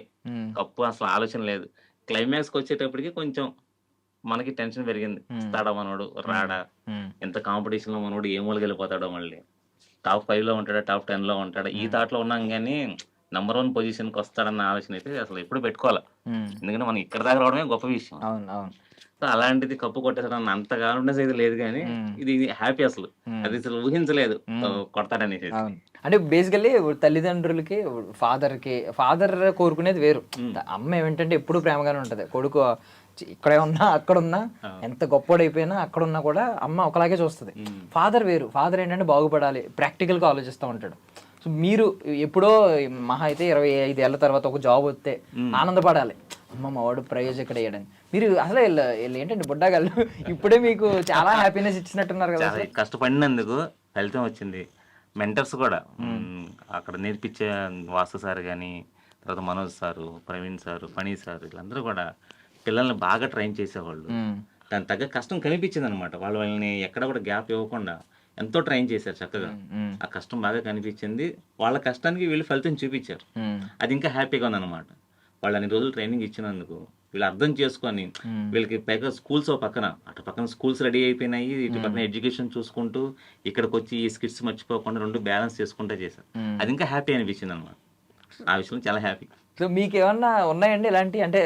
కప్పు అసలు ఆలోచన లేదు. క్లైమాక్స్కి వచ్చేటప్పటికి కొంచెం మనకి టెన్షన్ పెరిగింది. వస్తాడా మనోడు, రాడా, ఎంత కాంపిటీషన్ లో మనోడు ఏ మూలకి వెళ్ళిపోతాడో, మళ్ళీ టాప్ 5 లో ఉంటాడా, టాప్ 10 లో ఉంటాడా, ఈ థాట్ లో ఉన్నాం. కానీ నంబర్ 1 పొజిషన్ కి వస్తాడన్న ఆలోచన అయితే అసలు ఎప్పుడు పెట్టుకోవాలి. ఎందుకంటే మనం ఇక్కడ దాకా రావడమే గొప్ప విషయం. సో అలాంటిది కప్పు కొట్టేసాడన్న అంత కాన్ఫిడెన్స్ అయితే లేదు. కానీ ఇది హ్యాపీ, అసలు అది అసలు ఊహించలేదు కొడతాడనేసి. అంటే బేసికల్లీ తల్లిదండ్రులకి, ఫాదర్ కోరుకునేది వేరు. అమ్మ ఏమిటంటే ఎప్పుడు ప్రేమగానే ఉంటది. కొడుకు ఇక్కడే ఉన్నా అక్కడున్నా, ఎంత గొప్పడైపోయినా అక్కడున్నా కూడా అమ్మ ఒకలాగే చూస్తుంది. ఫాదర్ వేరు. ఫాదర్ ఏంటంటే బాగుపడాలి, ప్రాక్టికల్గా ఆలోచిస్తూ ఉంటాడు. సో మీరు ఎప్పుడో మహా అయితే 25 ఏళ్ళ తర్వాత ఒక జాబ్ వస్తే ఆనందపడాలి, అమ్మ మా వాడు ప్రయోజకుడు అయ్యాడని. మీరు అసలు ఏంటంటే బుడ్డగాళ్ళు ఇప్పుడే మీకు చాలా హ్యాపీనెస్ ఇచ్చినట్టున్నారు కదా. కష్టపడినందుకు ఫలితం వచ్చింది. మెంటర్స్ కూడా అక్కడ నేర్పించే వాసు సార్ కానీ, తర్వాత Manoj sir, Praveen sir, Phani sir, వీళ్ళందరూ కూడా పిల్లల్ని బాగా ట్రైన్ చేసేవాళ్ళు. దాని తగ్గ కష్టం కనిపించింది అనమాట. వాళ్ళని ఎక్కడ కూడా గ్యాప్ ఇవ్వకుండా ఎంతో ట్రైన్ చేశారు చక్కగా. ఆ కష్టం బాగా కనిపించింది. వాళ్ళ కష్టానికి వీళ్ళు ఫలితం చూపించారు. అది ఇంకా హ్యాపీగా ఉందన్నమాట. వాళ్ళు అన్ని రోజులు ట్రైనింగ్ ఇచ్చినందుకు వీళ్ళు అర్థం చేసుకొని, వీళ్ళకి పైగా స్కూల్స్ పక్కన, అటు పక్కన స్కూల్స్ రెడీ అయిపోయినాయి, ఇటు పక్కన ఎడ్యుకేషన్ చూసుకుంటూ ఇక్కడికి వచ్చి ఈ స్కిట్స్ మర్చిపోకుండా 2 బ్యాలెన్స్ చేసుకుంటూ చేశారు. అది ఇంకా హ్యాపీ అనిపించింది అనమాట. ఆ విషయంలో చాలా హ్యాపీ. సో మీకు ఏమన్నా ఉన్నాయండి ఇలాంటి? అంటే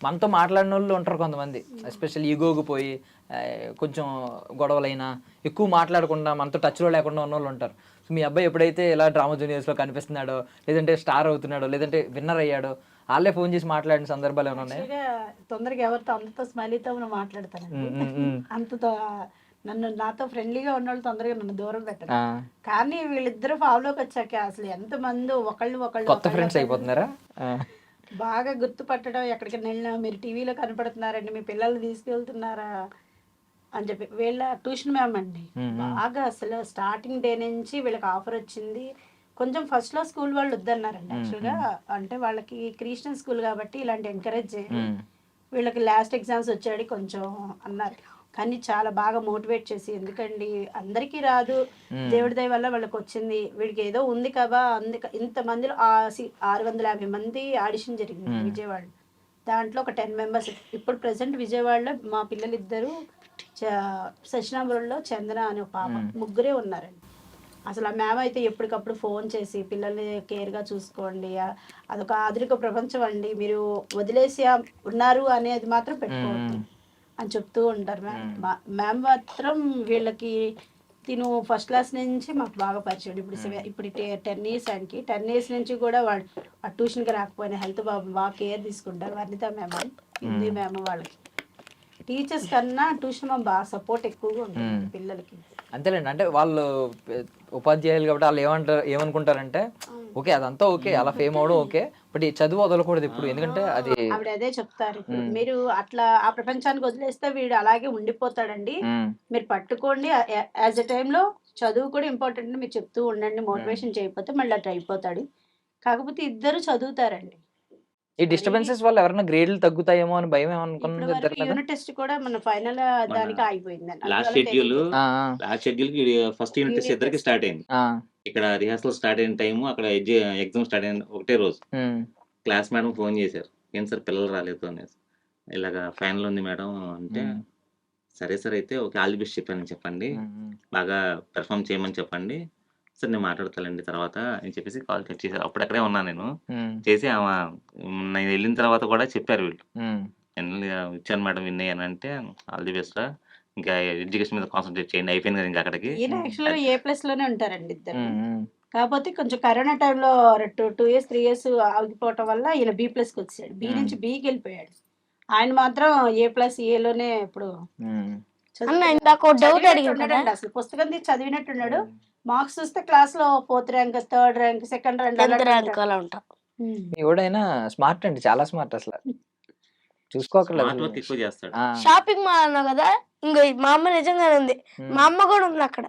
మనతో మాట్లాడిన వాళ్ళు ఉంటారు కొంతమంది, ఎస్పెషల్ ఈగోకి పోయి కొంచెం గొడవలైనా ఎక్కువ మాట్లాడకుండా మనతో టచ్లో లేకుండా ఉన్న వాళ్ళు ఉంటారు. సో మీ అబ్బాయి ఎప్పుడైతే ఇలా డ్రామా జూనియర్స్లో కనిపిస్తున్నాడో, లేదంటే స్టార్ అవుతున్నాడో, లేదంటే విన్నర్ అయ్యాడో, వాళ్ళే ఫోన్ చేసి మాట్లాడిన సందర్భాలు ఏమైనా ఉన్నాయి? తొందరగా ఎవరితో అంతతో స్మైలీతో మాట్లాడతాను. అంతతో నాతో ఫ్రెండ్లీగా ఉన్నవాళ్ళు తొందరగా నన్ను దూరం పెట్టారు. కానీ వీళ్ళిద్దరు ఫాలోకి వచ్చాక అసలు ఎంత మంది ఒకళ్ళు కొత్త ఫ్రెండ్స్ అయిపోతున్నారా? బాగా గుర్తుపట్టడం, ఎక్కడికి వెళ్ళినా మీరు టీవీలో కనపడుతున్నారండి, మీ పిల్లల్ని తీసుకెళ్తున్నారా అని చెప్పి. వీళ్ళ ట్యూషన్ మ్యామ్ అండి, బాగా అసలు స్టార్టింగ్ డే నుంచి వీళ్ళకి ఆఫర్ వచ్చింది. కొంచెం ఫస్ట్ లో స్కూల్ వాళ్ళు వద్దన్నారండి యాక్చువల్గా. అంటే వాళ్ళకి క్రిస్టియన్ స్కూల్ కాబట్టి ఇలాంటి ఎంకరేజ్ చేయాలి. వీళ్ళకి లాస్ట్ ఎగ్జామ్స్ వచ్చాడు కొంచెం అన్నారు. కానీ చాలా బాగా మోటివేట్ చేసి, ఎందుకండి అందరికీ రాదు, దేవుడి దయ వల్ల వాళ్ళకి వచ్చింది, వీడికి ఏదో ఉంది కదా. ఇంతమందిలో 650 మంది ఆడిషన్ జరిగింది విజయవాడ. దాంట్లో ఒక 10 మెంబర్స్ ఇప్పుడు ప్రెసెంట్ విజయవాడలో మా పిల్లలు ఇద్దరు, సచినాపురంలో చందన అనే పాప, ముగ్గురే ఉన్నారండి. అసలు ఆ మ్యామ్ అయితే ఎప్పటికప్పుడు ఫోన్ చేసి పిల్లల్ని కేర్గా చూసుకోండి, అదొక ఆధునిక ప్రపంచం అండి, మీరు వదిలేసి ఉన్నారు అనేది మాత్రం పెట్టుకోవద్దు అని చెప్తూ ఉంటారు మ్యామ్. మ్యామ్ మాత్రం వీళ్ళకి తిను ఫస్ట్ క్లాస్ నుంచి మాకు బాగా పరిచయం. ఇప్పుడు 10 ఇయర్స్ ఆయనకి. 10 ఇయర్స్ నుంచి కూడా వాడు ఆ ట్యూషన్కి రాకపోయినా హెల్త్ బాగా కేర్ తీసుకుంటారు. వర్ణిత మ్యామ్, హిందీ మ్యామ్, వాళ్ళకి టీచర్స్ కన్నా ట్యూషన్ మ్యామ్ బాగా సపోర్ట్ ఎక్కువగా ఉంటుంది పిల్లలకి. అంతేలేండి. అంటే వాళ్ళు ఉపాధ్యాయులు కాబట్టి వాళ్ళు ఏమనుకుంటారంటే ఓకే అదంతా ఓకే, అలా ఫేమ్ అవడం ఓకే, బట్ ఈ చదువు వదలకూడదు ఇప్పుడు. ఎందుకంటే అది ఆవిడ అదే చెప్తారు, మీరు అట్లా ఆ ప్రపంచానికి వదిలేస్తే వీడు అలాగే ఉండిపోతాడండి, మీరు పట్టుకోండి. యాజ్ ఎ టైంలో చదువు కూడా ఇంపార్టెంట్ మీరు చెప్తూ ఉండండి, మోటివేషన్ చేయకపోతే మళ్ళీ అట్లా అయిపోతాడు. కాకపోతే ఇద్దరు చదువుతారండి. ఈ డిస్టర్బెన్సెస్ వల్ల ఎవరైనా గ్రేడ్లు తగ్గుతాయేమో అని భయం ఏమనుకున్నారు? యూనిట్ టెస్ట్ కూడా మన ఫైనల్ దానికి ఆగిపోయిందండి. లాస్ట్ షెడ్యూల్ కి ఫస్ట్ యూనిట్ టెస్ట్ ఇద్దరికి స్టార్ట్ అయింది. ఇక్కడ రిహార్సల్ స్టార్ట్ అయిన టైము, అక్కడ ఎగ్జామ్ స్టార్ట్ అయిన ఒకటే రోజు క్లాస్ మేడం ఫోన్ చేశారు, ఏం సార్ పిల్లలు రాలేదు అనేసి. ఇలాగా ఫైనల్ ఉంది మేడం అంటే, సరే సార్ అయితే ఓకే ఆల్ ది బెస్ట్ చెప్పండి, బాగా పెర్ఫామ్ చేయమని చెప్పండి, సార్ నేను మాట్లాడతానండి తర్వాత అని చెప్పేసి కాల్ కట్ చేశారు. అప్పుడు అక్కడే ఉన్నా నేను. చేసి నేను వెళ్ళిన తర్వాత కూడా చెప్పారు వీళ్ళు, ఇచ్చాను మేడం విన్ అయ్యాను అంటే ఆల్ ది బెస్ట్ రా, ఇంకా ఎడ్యుకేషన్ మీద కాన్సన్ట్రేట్ చేయండి, అయిపోయింది కదా ఇంకా అక్కడికి. ఈయన యాక్చువల్గా A+ లోనే ఉంటారండి ఇద్దరు. కాకపోతే కొంచెం కరోనా టైంలో 2 ఇయర్స్ 3 ఇయర్స్ ఆగిపోవటం వల్ల ఈయన B+కి వచ్చాడు. B నుంచి Bకి వెళ్ళిపోయాడు. ఆయన మాత్రం A+Aలోనే ఇప్పుడు అన్న ఇందాక ఒక డౌట్ చదివినట్టు అడిగాను కదా ఉన్నాడండి. అసలు పుస్తకం తీసి చదివినట్టున్నాడు. మార్క్స్ చూస్తే క్లాస్ లో 4th rank 3rd rank 2nd rank 10th rank అలా ఉంటాం. మీ వాడైనా స్మార్ట్ అండి, చాలా స్మార్ట్ అసలు. స్మార్ట్ చూసుకోకర్లేదు. వర్క్ ఎక్కువ చేస్తాడు. షాపింగ్ మాల్ అన్నావు కదా, ఇంకో మా అమ్మ నిజంగానే ఉంది, మా అమ్మ కూడా ఉంది అక్కడ.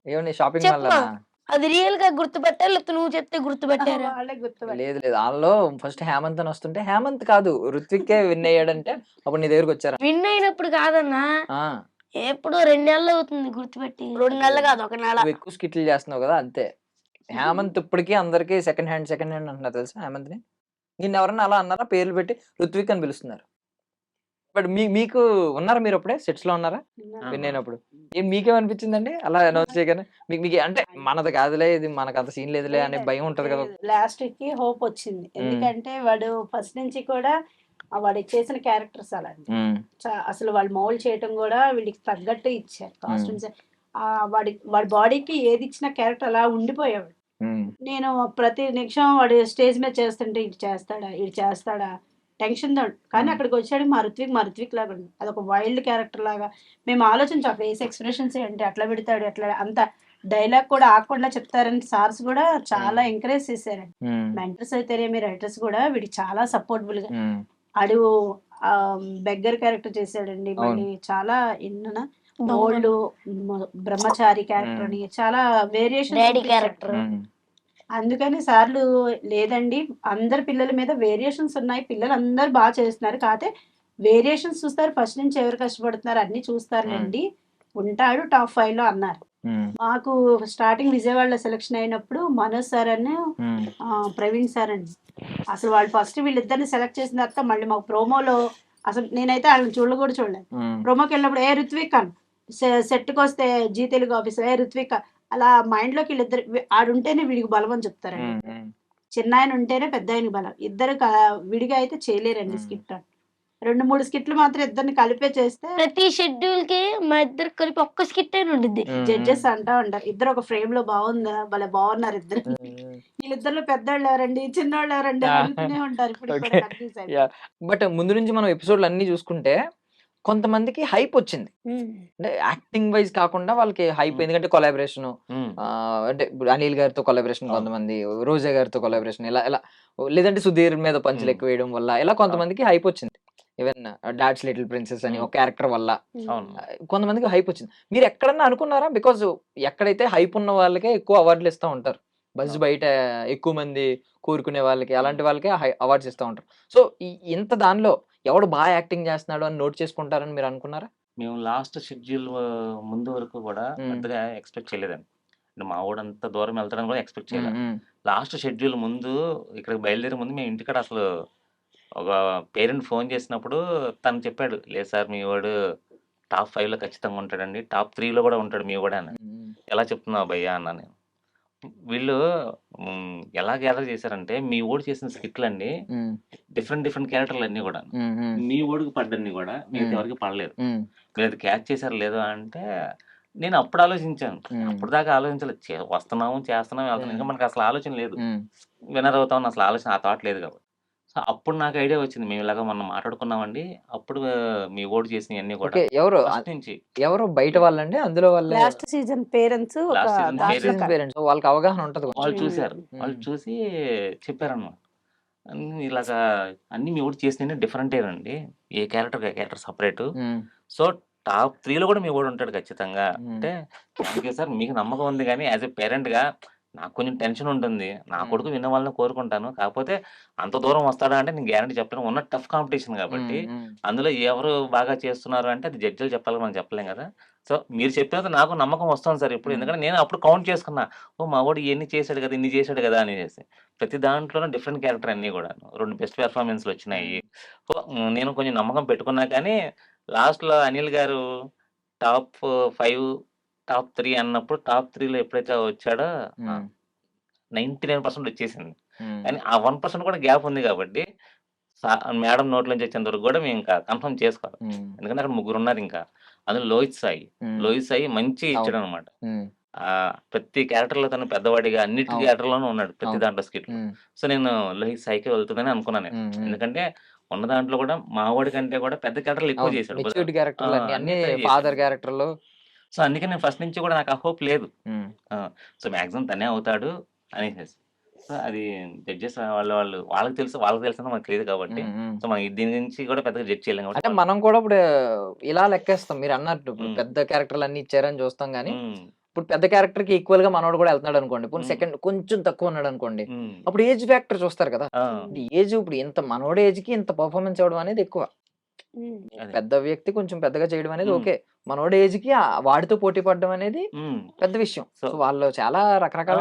ఏమండి షాపింగ్ చెప్పు మాల్ అది రియల్ గా గుర్తుపెట్టా లేకపోతే నువ్వు చెప్తే గుర్తుపెట్టారా? వాళ్ళే గుర్తుపట్టారు. లేదు లేదు, వాళ్ళలో ఫస్ట్ హేమంత్ అని వస్తుంటే హేమంత్ కాదు ఋత్విక్కే విన్ అయ్యాడంటే అప్పుడు నీ దగ్గరకు వచ్చారా? విన్ అయినప్పుడు కాదన్నా, ఆ, ఎప్పుడో 2 నెలలు అవుతుంది గుర్తుపెట్టి. 2 నెలలు కాదు, 1 నెల. నువ్వు ఎక్కువ స్కిట్లు చేస్తున్నావు కదా అంతే. హేమంత్ ఇప్పటికీ అందరికి సెకండ్ హ్యాండ్ అంటున్నారు తెలుసా హేమంత్ ని. నిన్న ఎవరన్నా అలా అన్నారా? పేర్లు పెట్టి ఋత్విక్ అని పిలుస్తున్నారు. బట్ మీకు ఉన్నారా, మీరు అప్పుడే సెట్స్ లో ఉన్నారా విన్ అయినప్పుడు? మీకేమనిపించిందండి అలా అనౌన్స్ చేయగానే? మీకు అంటే మనది కాదులే, ఇది మనకు అంత సీన్ లేదులే అనే భయం ఉంటది కదా. లాస్ట్ కి హోప్ వచ్చింది. ఎందుకంటే వాడు ఫస్ట్ నుంచి కూడా వాడు చేసిన క్యారెక్టర్స్ అలాంటి అసలు వాళ్ళు మౌల్డ్ చేయటం కూడా వీడికి తగ్గట్టు ఇచ్చారు కాస్ట్యూమ్స్. వాడి బాడీకి ఏది ఇచ్చిన క్యారెక్టర్ అలా ఉండిపోయేవాడు. నేను ప్రతి నిమిషం వాడు స్టేజ్ మీద చేస్తుంటే ఇటు చేస్తాడా టెన్షన్ తో. కానీ అక్కడికి వచ్చాడు మా ఋత్విక్ లాగా ఉంది. అదొక వైల్డ్ క్యారెక్టర్ లాగా మేము ఆలోచించాం. ఫేస్ ఎక్స్ప్రెషన్స్ ఏంటి, అట్లా పెడతాడు, అట్లా అంత డైలాగ్ కూడా ఆకుండా చెప్తారని సార్స్ కూడా చాలా ఎంకరేజ్ చేశారండి. మెంటర్స్ అయితేనేమి రైటర్స్ కూడా వీడికి చాలా సపోర్టబుల్ గా. ఆడు బెగ్గర్ క్యారెక్టర్ చేశాడండి. మళ్ళీ చాలా ఎన్న ఓల్డ్ బ్రహ్మచారి క్యారెక్టర్ అని చాలా వేరియేషన్ క్యారెక్టర్. అందుకని సార్లు లేదండి, అందరి పిల్లల మీద వేరియేషన్స్ ఉన్నాయి, పిల్లలు అందరు బాగా చేస్తున్నారు, కాకపోతే వేరియేషన్స్ చూస్తారు, ఫస్ట్ నుంచి ఎవరు కష్టపడుతున్నారు అన్ని చూస్తారులేండి, ఉంటాడు టాప్ 5 లో అన్నారు. మాకు స్టార్టింగ్ విజయవాడలో సెలక్షన్ అయినప్పుడు మనోజ్ సార్ అని ప్రవీణ్ సార్ అండి, అసలు వాళ్ళు ఫస్ట్ వీళ్ళిద్దరిని సెలెక్ట్ చేసిన తర్వాత మళ్ళీ మాకు ప్రోమోలో అసలు నేనైతే వాళ్ళని చూడలేదు. ప్రోమోకి వెళ్ళినప్పుడు ఋత్విక్ అని సెట్కి వస్తే జీ తెలుగు ఆఫీసర్ ఋత్విక్ అలా మైండ్ లోకి వీళ్ళిద్దరు ఆడుంటేనే వీడికి బలం అని చెప్తారండి. చిన్న ఆయన ఉంటేనే పెద్ద ఆయన బలం. ఇద్దరు విడిగా అయితే చేయలేరండి స్కిట్. 2-3 స్కిట్లు మాత్రం ఇద్దరిని కలిపే చేస్తే ప్రతి షెడ్యూల్ కి మా ఇద్దరు కలిపి ఒక్క స్కిట్ అయిన ఉండిద్ది. జడ్జెస్ అంటా ఉంటారు ఇద్దరు ఒక ఫ్రేమ్ లో బాగుందా, భలే బాగున్నారు ఇద్దరు. వీళ్ళిద్దరు పెద్దోళ్ళు ఎవరండి, చిన్నోళ్ళు ఎవరండి అడుగుతూనే ఉంటారు ఇప్పుడు. బట్ ముందు నుంచి మనం ఎపిసోడ్లు అన్ని చూసుకుంటే కొంతమందికి హైప్ వచ్చింది, అంటే యాక్టింగ్ వైజ్ కాకుండా వాళ్ళకి హైప్. ఎందుకంటే కొలాబరేషన్, అంటే ఇప్పుడు అనిల్ గారితో కొలాబరేషన్, కొంతమంది రోజా గారితో కొలాబరేషన్, ఇలా ఇలా లేదంటే సుధీర్ మీద పంచులు ఎక్కువ వేయడం వల్ల ఇలా కొంతమందికి హైప్ వచ్చింది. ఈవెన్ డాడ్స్ లిటిల్ ప్రిన్సెస్ అని ఒక క్యారెక్టర్ వల్ల కొంతమందికి హైప్ వచ్చింది. మీరు ఎక్కడన్నా అనుకున్నారా? బికాజ్ ఎక్కడైతే హైప్ ఉన్న వాళ్ళకే ఎక్కువ అవార్డులు ఇస్తూ ఉంటారు, బజ్ బయట ఎక్కువ మంది కోరుకునే వాళ్ళకి, అలాంటి వాళ్ళకే అవార్డ్స్ ఇస్తూ ఉంటారు. సో ఇంత దానిలో ఎవడు బాగా యాక్టింగ్ చేస్తున్నాడు అని నోట్ చేసుకుంటారని మీరు అనుకున్నారా? మేము లాస్ట్ షెడ్యూల్ ముందు వరకు కూడా పెద్దగా ఎక్స్పెక్ట్ చేయలేదండి. మా వాడు అంత దూరం వెళ్తాడని కూడా ఎక్స్పెక్ట్ చేయలేదు. లాస్ట్ షెడ్యూల్ ముందు ఇక్కడికి బయలుదేరే ముందు మేము ఇంటికాడ అసలు ఒక పేరెంట్ ఫోన్ చేసినప్పుడు తను చెప్పాడు, లేదు సార్ మీ వాడు టాప్ 5 లో ఖచ్చితంగా ఉంటాడండి, టాప్ 3 లో కూడా ఉంటాడు మీ వాడు అని. ఎలా చెప్తున్నావు భయ్యా అన్నా నేను. వీళ్ళు ఎలా గ్యాదర్ చేశారంటే మీ ఓడి చేసిన స్కిట్లు అన్ని డిఫరెంట్ క్యారెక్టర్లు అన్ని కూడా మీ ఓడికి పడ్డన్ని కూడా మిగతా ఎవరికి పడలేదు. మీరు అది క్యాచ్ చేశారు లేదో అంటే నేను అప్పుడు ఆలోచించాను. అప్పుడు దాకా ఆలోచించలేదు. వస్తున్నాము చేస్తున్నాము వెళ్తున్నాం, ఇంకా మనకు అసలు ఆలోచన లేదు, వినర్ అవుతామని అసలు ఆలోచన ఆ థాట్ లేదు కాబట్టి. సో అప్పుడు నాకు ఐడియా వచ్చింది, మేము ఇలాగ మనం మాట్లాడుకున్నామండి, అప్పుడు మీ ఓడి చేసినవన్నీ కూడా ఎవరు ఫస్ట్ నుంచి ఎవరు బయట వాళ్ళండి అందులో వాళ్ళ లాస్ట్ సీజన్ పేరెంట్స్ పేరెంట్స్ వాళ్ళకి అవగాహన ఉంటది. వాళ్ళు చూసారు, వాళ్ళు చూసి చెప్పారన్నమాట, ఇలాగా అన్ని మీ ఓడి చేసిన డిఫరెంటేనండి, ఏ క్యారెక్టర్ సపరేట్. సో టాప్ 3 లో కూడా మీ ఓడి ఉంటాడు ఖచ్చితంగా అంటే, థ్యాంక్ యూ సార్, మీకు నమ్మకం ఉంది, కానీ యాజ్ ఎ పేరెంట్ గా నాకు కొంచెం టెన్షన్ ఉంటుంది. నా కొడుకు విన్న వాళ్ళని కోరుకుంటాను, కాకపోతే అంత దూరం వస్తాడా అంటే నేను గ్యారంటీ చెప్పలేను. ఉన్న టఫ్ కాంపిటీషన్ కాబట్టి అందులో ఎవరు బాగా చేస్తున్నారు అంటే అది జడ్జిలు చెప్పాలి, మనం చెప్పలేం కదా. సో మీరు చెప్పినంత నాకు నమ్మకం వస్తుంది సార్ ఇప్పుడు, ఎందుకంటే నేను అప్పుడు కౌంట్ చేసుకున్నా, ఓ మా వాడు ఇన్ని చేశాడు కదా, ఇన్ని చేశాడు కదా అనేసి. ప్రతి దాంట్లోనూ డిఫరెంట్ క్యారెక్టర్ అన్ని కూడా 2 బెస్ట్ పెర్ఫార్మెన్స్లు వచ్చినాయి. సో నేను కొంచెం నమ్మకం పెట్టుకున్నా, కానీ లాస్ట్లో అనిల్ గారు టాప్ 5 టాప్ 3 అన్నప్పుడు టాప్ 3లో ఎప్పుడైతే వచ్చాడో 99% వచ్చేసింది. కానీ ఆ 1% కూడా గ్యాప్ ఉంది కాబట్టి మేడం నోట్ల నుంచి వచ్చేంత వరకు కూడా మేము ఇంకా కన్ఫర్మ్ చేసుకోవాలి. ఎందుకంటే అక్కడ ముగ్గురు ఉన్నారు ఇంకా. అందులో లోహిత్ సాయి మంచి ఇచ్చాడు అనమాట. ప్రతి క్యారెక్టర్లో తను పెద్దవాడిగా అన్నిటి క్యారెక్టర్లోనూ ఉన్నాడు, ప్రతి దాంట్లో స్కిట్. సో నేను లోహిత్ సాయికే వెళ్తుందని అనుకున్నాను నేను. ఎందుకంటే ఉన్న దాంట్లో కూడా మావాడి కంటే కూడా పెద్ద క్యారెక్టర్లు ఎక్కువ చేశాడు. ఫాదర్ క్యారెక్టర్లు. సో అందుకే నేను ఫస్ట్ నుంచి కూడా నాకు ఆ హోప్ లేదు. సో మాక్సిమం తనే అవుతాడు అనేసి. సో అది జడ్జెస్ వాళ్ళకి తెలుసు, వాళ్ళకి తెలుసు మనకు తెలియదు కాబట్టి. సో మనం దీని గురించి కూడా పెద్దగా జడ్జ్ చేయలేం అంటే కాబట్టి. మనం కూడా ఇప్పుడు ఇలా లెక్కేస్తాం మీరు అన్నట్టు. ఇప్పుడు పెద్ద క్యారెక్టర్లు అన్ని ఇచ్చారని చూస్తాం కానీ ఇప్పుడు పెద్ద క్యారెక్టర్ కి ఈక్వల్ గా మనోడు కూడా వెళ్తున్నాడు అనుకోండి, ఇప్పుడు సెకండ్ కొంచెం తక్కువ ఉన్నాడు అనుకోండి, అప్పుడు ఏజ్ ఫ్యాక్టర్ చూస్తారు కదా. ఏజ్ ఇప్పుడు ఇంత మనోడి ఏజ్ కి ఇంత పర్ఫార్మెన్స్ అవ్వడం అనేది ఎక్కువ. పెద్ద వ్యక్తి కొంచెం పెద్దగా చేయడం అనేది ఓకే, మనోడి ఏజ్ కి వాడితో పోటీ పడడం అనేది పెద్ద విషయం. సో వాళ్ళు చాలా రకరకాల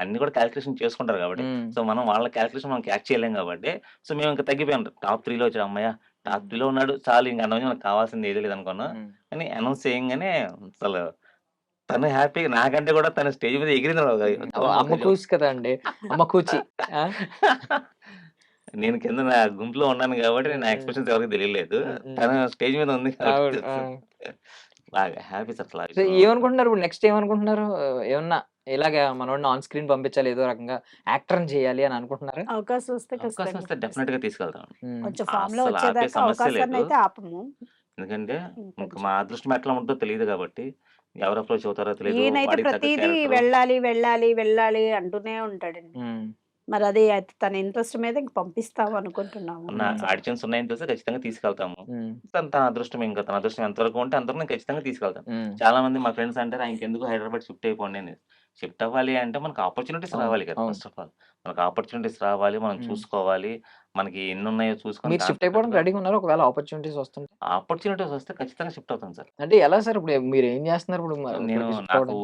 అన్ని కూడా క్యాలిక్యులేషన్ చేసుకుంటారు కాబట్టి. సో మనం వాళ్ళ క్యాలిక్యులేషన్ మనం క్యాచ్ చేయలేం కాబట్టి. సో మేము ఇంకా తగ్గిపోయాం. టాప్ 3లో వచ్చాడు, అమ్మాయ టాప్ 3లో ఉన్నాడు చాలు, ఇంకా అన్నది మనకు కావాల్సింది ఏది లేదు అనుకున్నాం. కానీ అనౌన్స్ చేయగానే అసలు తను హ్యాపీగా, నాకంటే కూడా తన స్టేజ్ మీద ఎగిరింది. అమ్మ కూచి కదా అండి, అమ్మ కూచి. నేను కింద నా గుంపులో ఉన్నాను కాబట్టి నా ఎక్స్ప్రెషన్స్ ఎవరికి తెలియలేదు. తన స్టేజ్ మీద ఉంది కాబట్టి బాగా హ్యాపీ సార్. ఏమనుకుంటున్నారు ఇప్పుడు నెక్స్ట్ ఏమనుకుంటున్నారు? ఏమన్నా ఇలాగా మనోడిని ఆన్ స్క్రీన్ పంపించాలి, ఏదో రకంగా యాక్టర్ చేయాలి అని అనుకుంటున్నారు? అవకాశం వస్తే డెఫినెట్ గా తీసుకెళ్తాం. కొంచెం ఫామ్ లో వచ్చేదాకా అవకాశాన్ని అయితే ఆపము. ఎందుకంటే మా అదృష్టం ఎట్లా ఉంటుందో తెలియదు కాబట్టి, ఎవరు అప్రోచ్ అవుతారో తెలియదు. ఈయనైతే ప్రతిదీ వెళ్ళాలి వెళ్ళాలి వెళ్ళాలి అంటూనే ఉంటాడండి. మరి అది తన ఇంట్రెస్ట్ మీద పంపిస్తాము అనుకుంటున్నాము. ఆడిషన్స్ ఉన్నాయని తెలిసి ఖచ్చితంగా తీసుకెళ్తాము. తన అదృష్టం, ఇంకా తన అదృష్టం ఎంతవరకు ఉంటే అంతవరకు నేను ఖచ్చితంగా తీసుకెళ్తాను. చాలా మంది మా ఫ్రెండ్స్ అంటారు ఆయనకి ఎందుకు హైదరాబాద్ షిఫ్ట్ అయిపోండి అని. షిఫ్ట్ అవ్వాలి అంటే మనకు ఆపర్చునిటీస్ రావాలి కదా. ఫస్ట్ ఆఫ్ ఆల్ మనకు ఆపర్చునిటీస్ రావాలి, మనం చూసుకోవాలి, మనకి ఎన్ని ఉన్నాయో చూసుకొని. షిఫ్ట్ అయిపోవడం రెడీగా ఉన్నారు ఒకవేళ ఆపర్చునిటీస్ వస్తుంటే? ఆపర్చునిటీస్ వస్తే ఖచ్చితంగా షిఫ్ట్ అవుతాను సార్. అంటే ఎలా సార్ ఇప్పుడు మీరు ఏం చేస్తున్నారు? ఇప్పుడు నాకు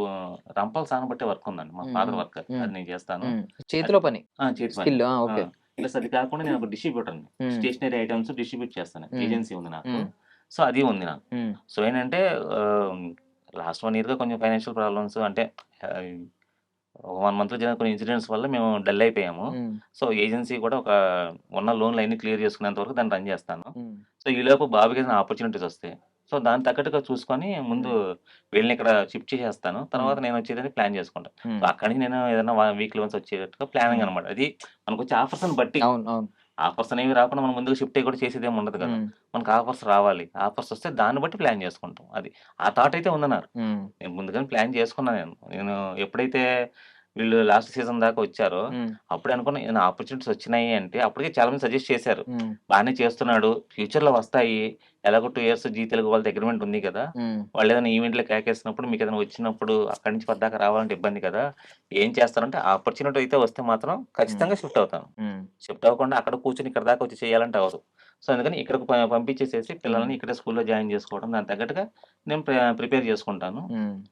రంపల్ సాన బట్టే వర్క్ ఉందండి, మా ఫాదర్ వర్క్, అది నేను చేస్తాను. చేతిలో పని, చేతి పని. ప్లస్ అది కాకుండా నేను ఒక డిస్ట్రిబ్యూటర్, స్టేషనరీ ఐటమ్స్ డిస్ట్రిబ్యూట్ చేస్తాను. ఏజెన్సీ ఉంది నాకు, సో అది ఉంది నాకు. సో ఏంటంటే లాస్ట్ 1 year గా కొంచెం ఫైనాన్షియల్ ప్రాబ్లమ్స్, అంటే 1 month జరిగిన కొన్ని ఇన్సిడెంట్స్ వల్ల మేము డల్ అయిపోయాము. సో ఏజెన్సీ కూడా ఉన్న లోన్లు అన్ని క్లియర్ చేసుకునేంత వరకు దాన్ని రన్ చేస్తాను. సో ఈ లోపు బాబుకి ఏదైనా ఆపర్చునిటీస్ వస్తాయి, సో దాని తగ్గట్టుగా చూసుకొని ముందు వీళ్ళని ఇక్కడ షిఫ్ట్ చేసేస్తాను. తర్వాత నేను వచ్చేదని ప్లాన్ చేసుకుంటాను. సో అక్కడి నుంచి నేను ఏదైనా వీక్లీ వన్స్ వచ్చేటట్టుగా ప్లానింగ్ అనమాట. అది మనకు వచ్చే ఆఫర్స్ బట్టి. ఆఫర్స్ అనేవి రాకుండా మనం ముందుకు షిఫ్ట్ అయ్యి కూడా చేసేది ఏమి ఉండదు కదా. మనకు ఆఫర్స్ రావాలి, ఆఫర్స్ వస్తే దాన్ని బట్టి ప్లాన్ చేసుకుంటాం. అది ఆ థాట్ అయితే ఉందన్నారు. నేను ముందుగానే ప్లాన్ చేసుకున్నాను. నేను ఎప్పుడైతే వీళ్ళు లాస్ట్ సీజన్ దాకా వచ్చారో అప్పుడే అనుకున్నా ఏదైనా ఆపర్చునిటీస్ వచ్చినాయి అంటే, అప్పటికే చాలా మంది సజెస్ట్ చేశారు, బాగానే చేస్తున్నాడు, ఫ్యూచర్ లో వస్తాయి, ఎలాగో 2 years జీ తెలుగు వాళ్ళ అగ్రిమెంట్ ఉంది కదా, వాళ్ళు ఏదైనా ఈవెంట్లు కేకేసినప్పుడు మీకు ఏదైనా వచ్చినప్పుడు అక్కడి నుంచి పద్దాకా రావాలంటే ఇబ్బంది కదా, ఏం చేస్తారంటే ఆపర్చునిటీ అయితే వస్తే మాత్రం ఖచ్చితంగా షిఫ్ట్ అవుతాను. షిఫ్ట్ అవ్వకుండా అక్కడ కూర్చొని ఇక్కడ దాకా వచ్చి చేయాలంటే అవ్వదు. సో అందుకని ఇక్కడికి పంపించేసేసి పిల్లల్ని ఇక్కడే స్కూల్లో జాయిన్ చేసుకోవడం, దాని తగ్గట్టుగా నేను ప్రిపేర్ చేసుకుంటాను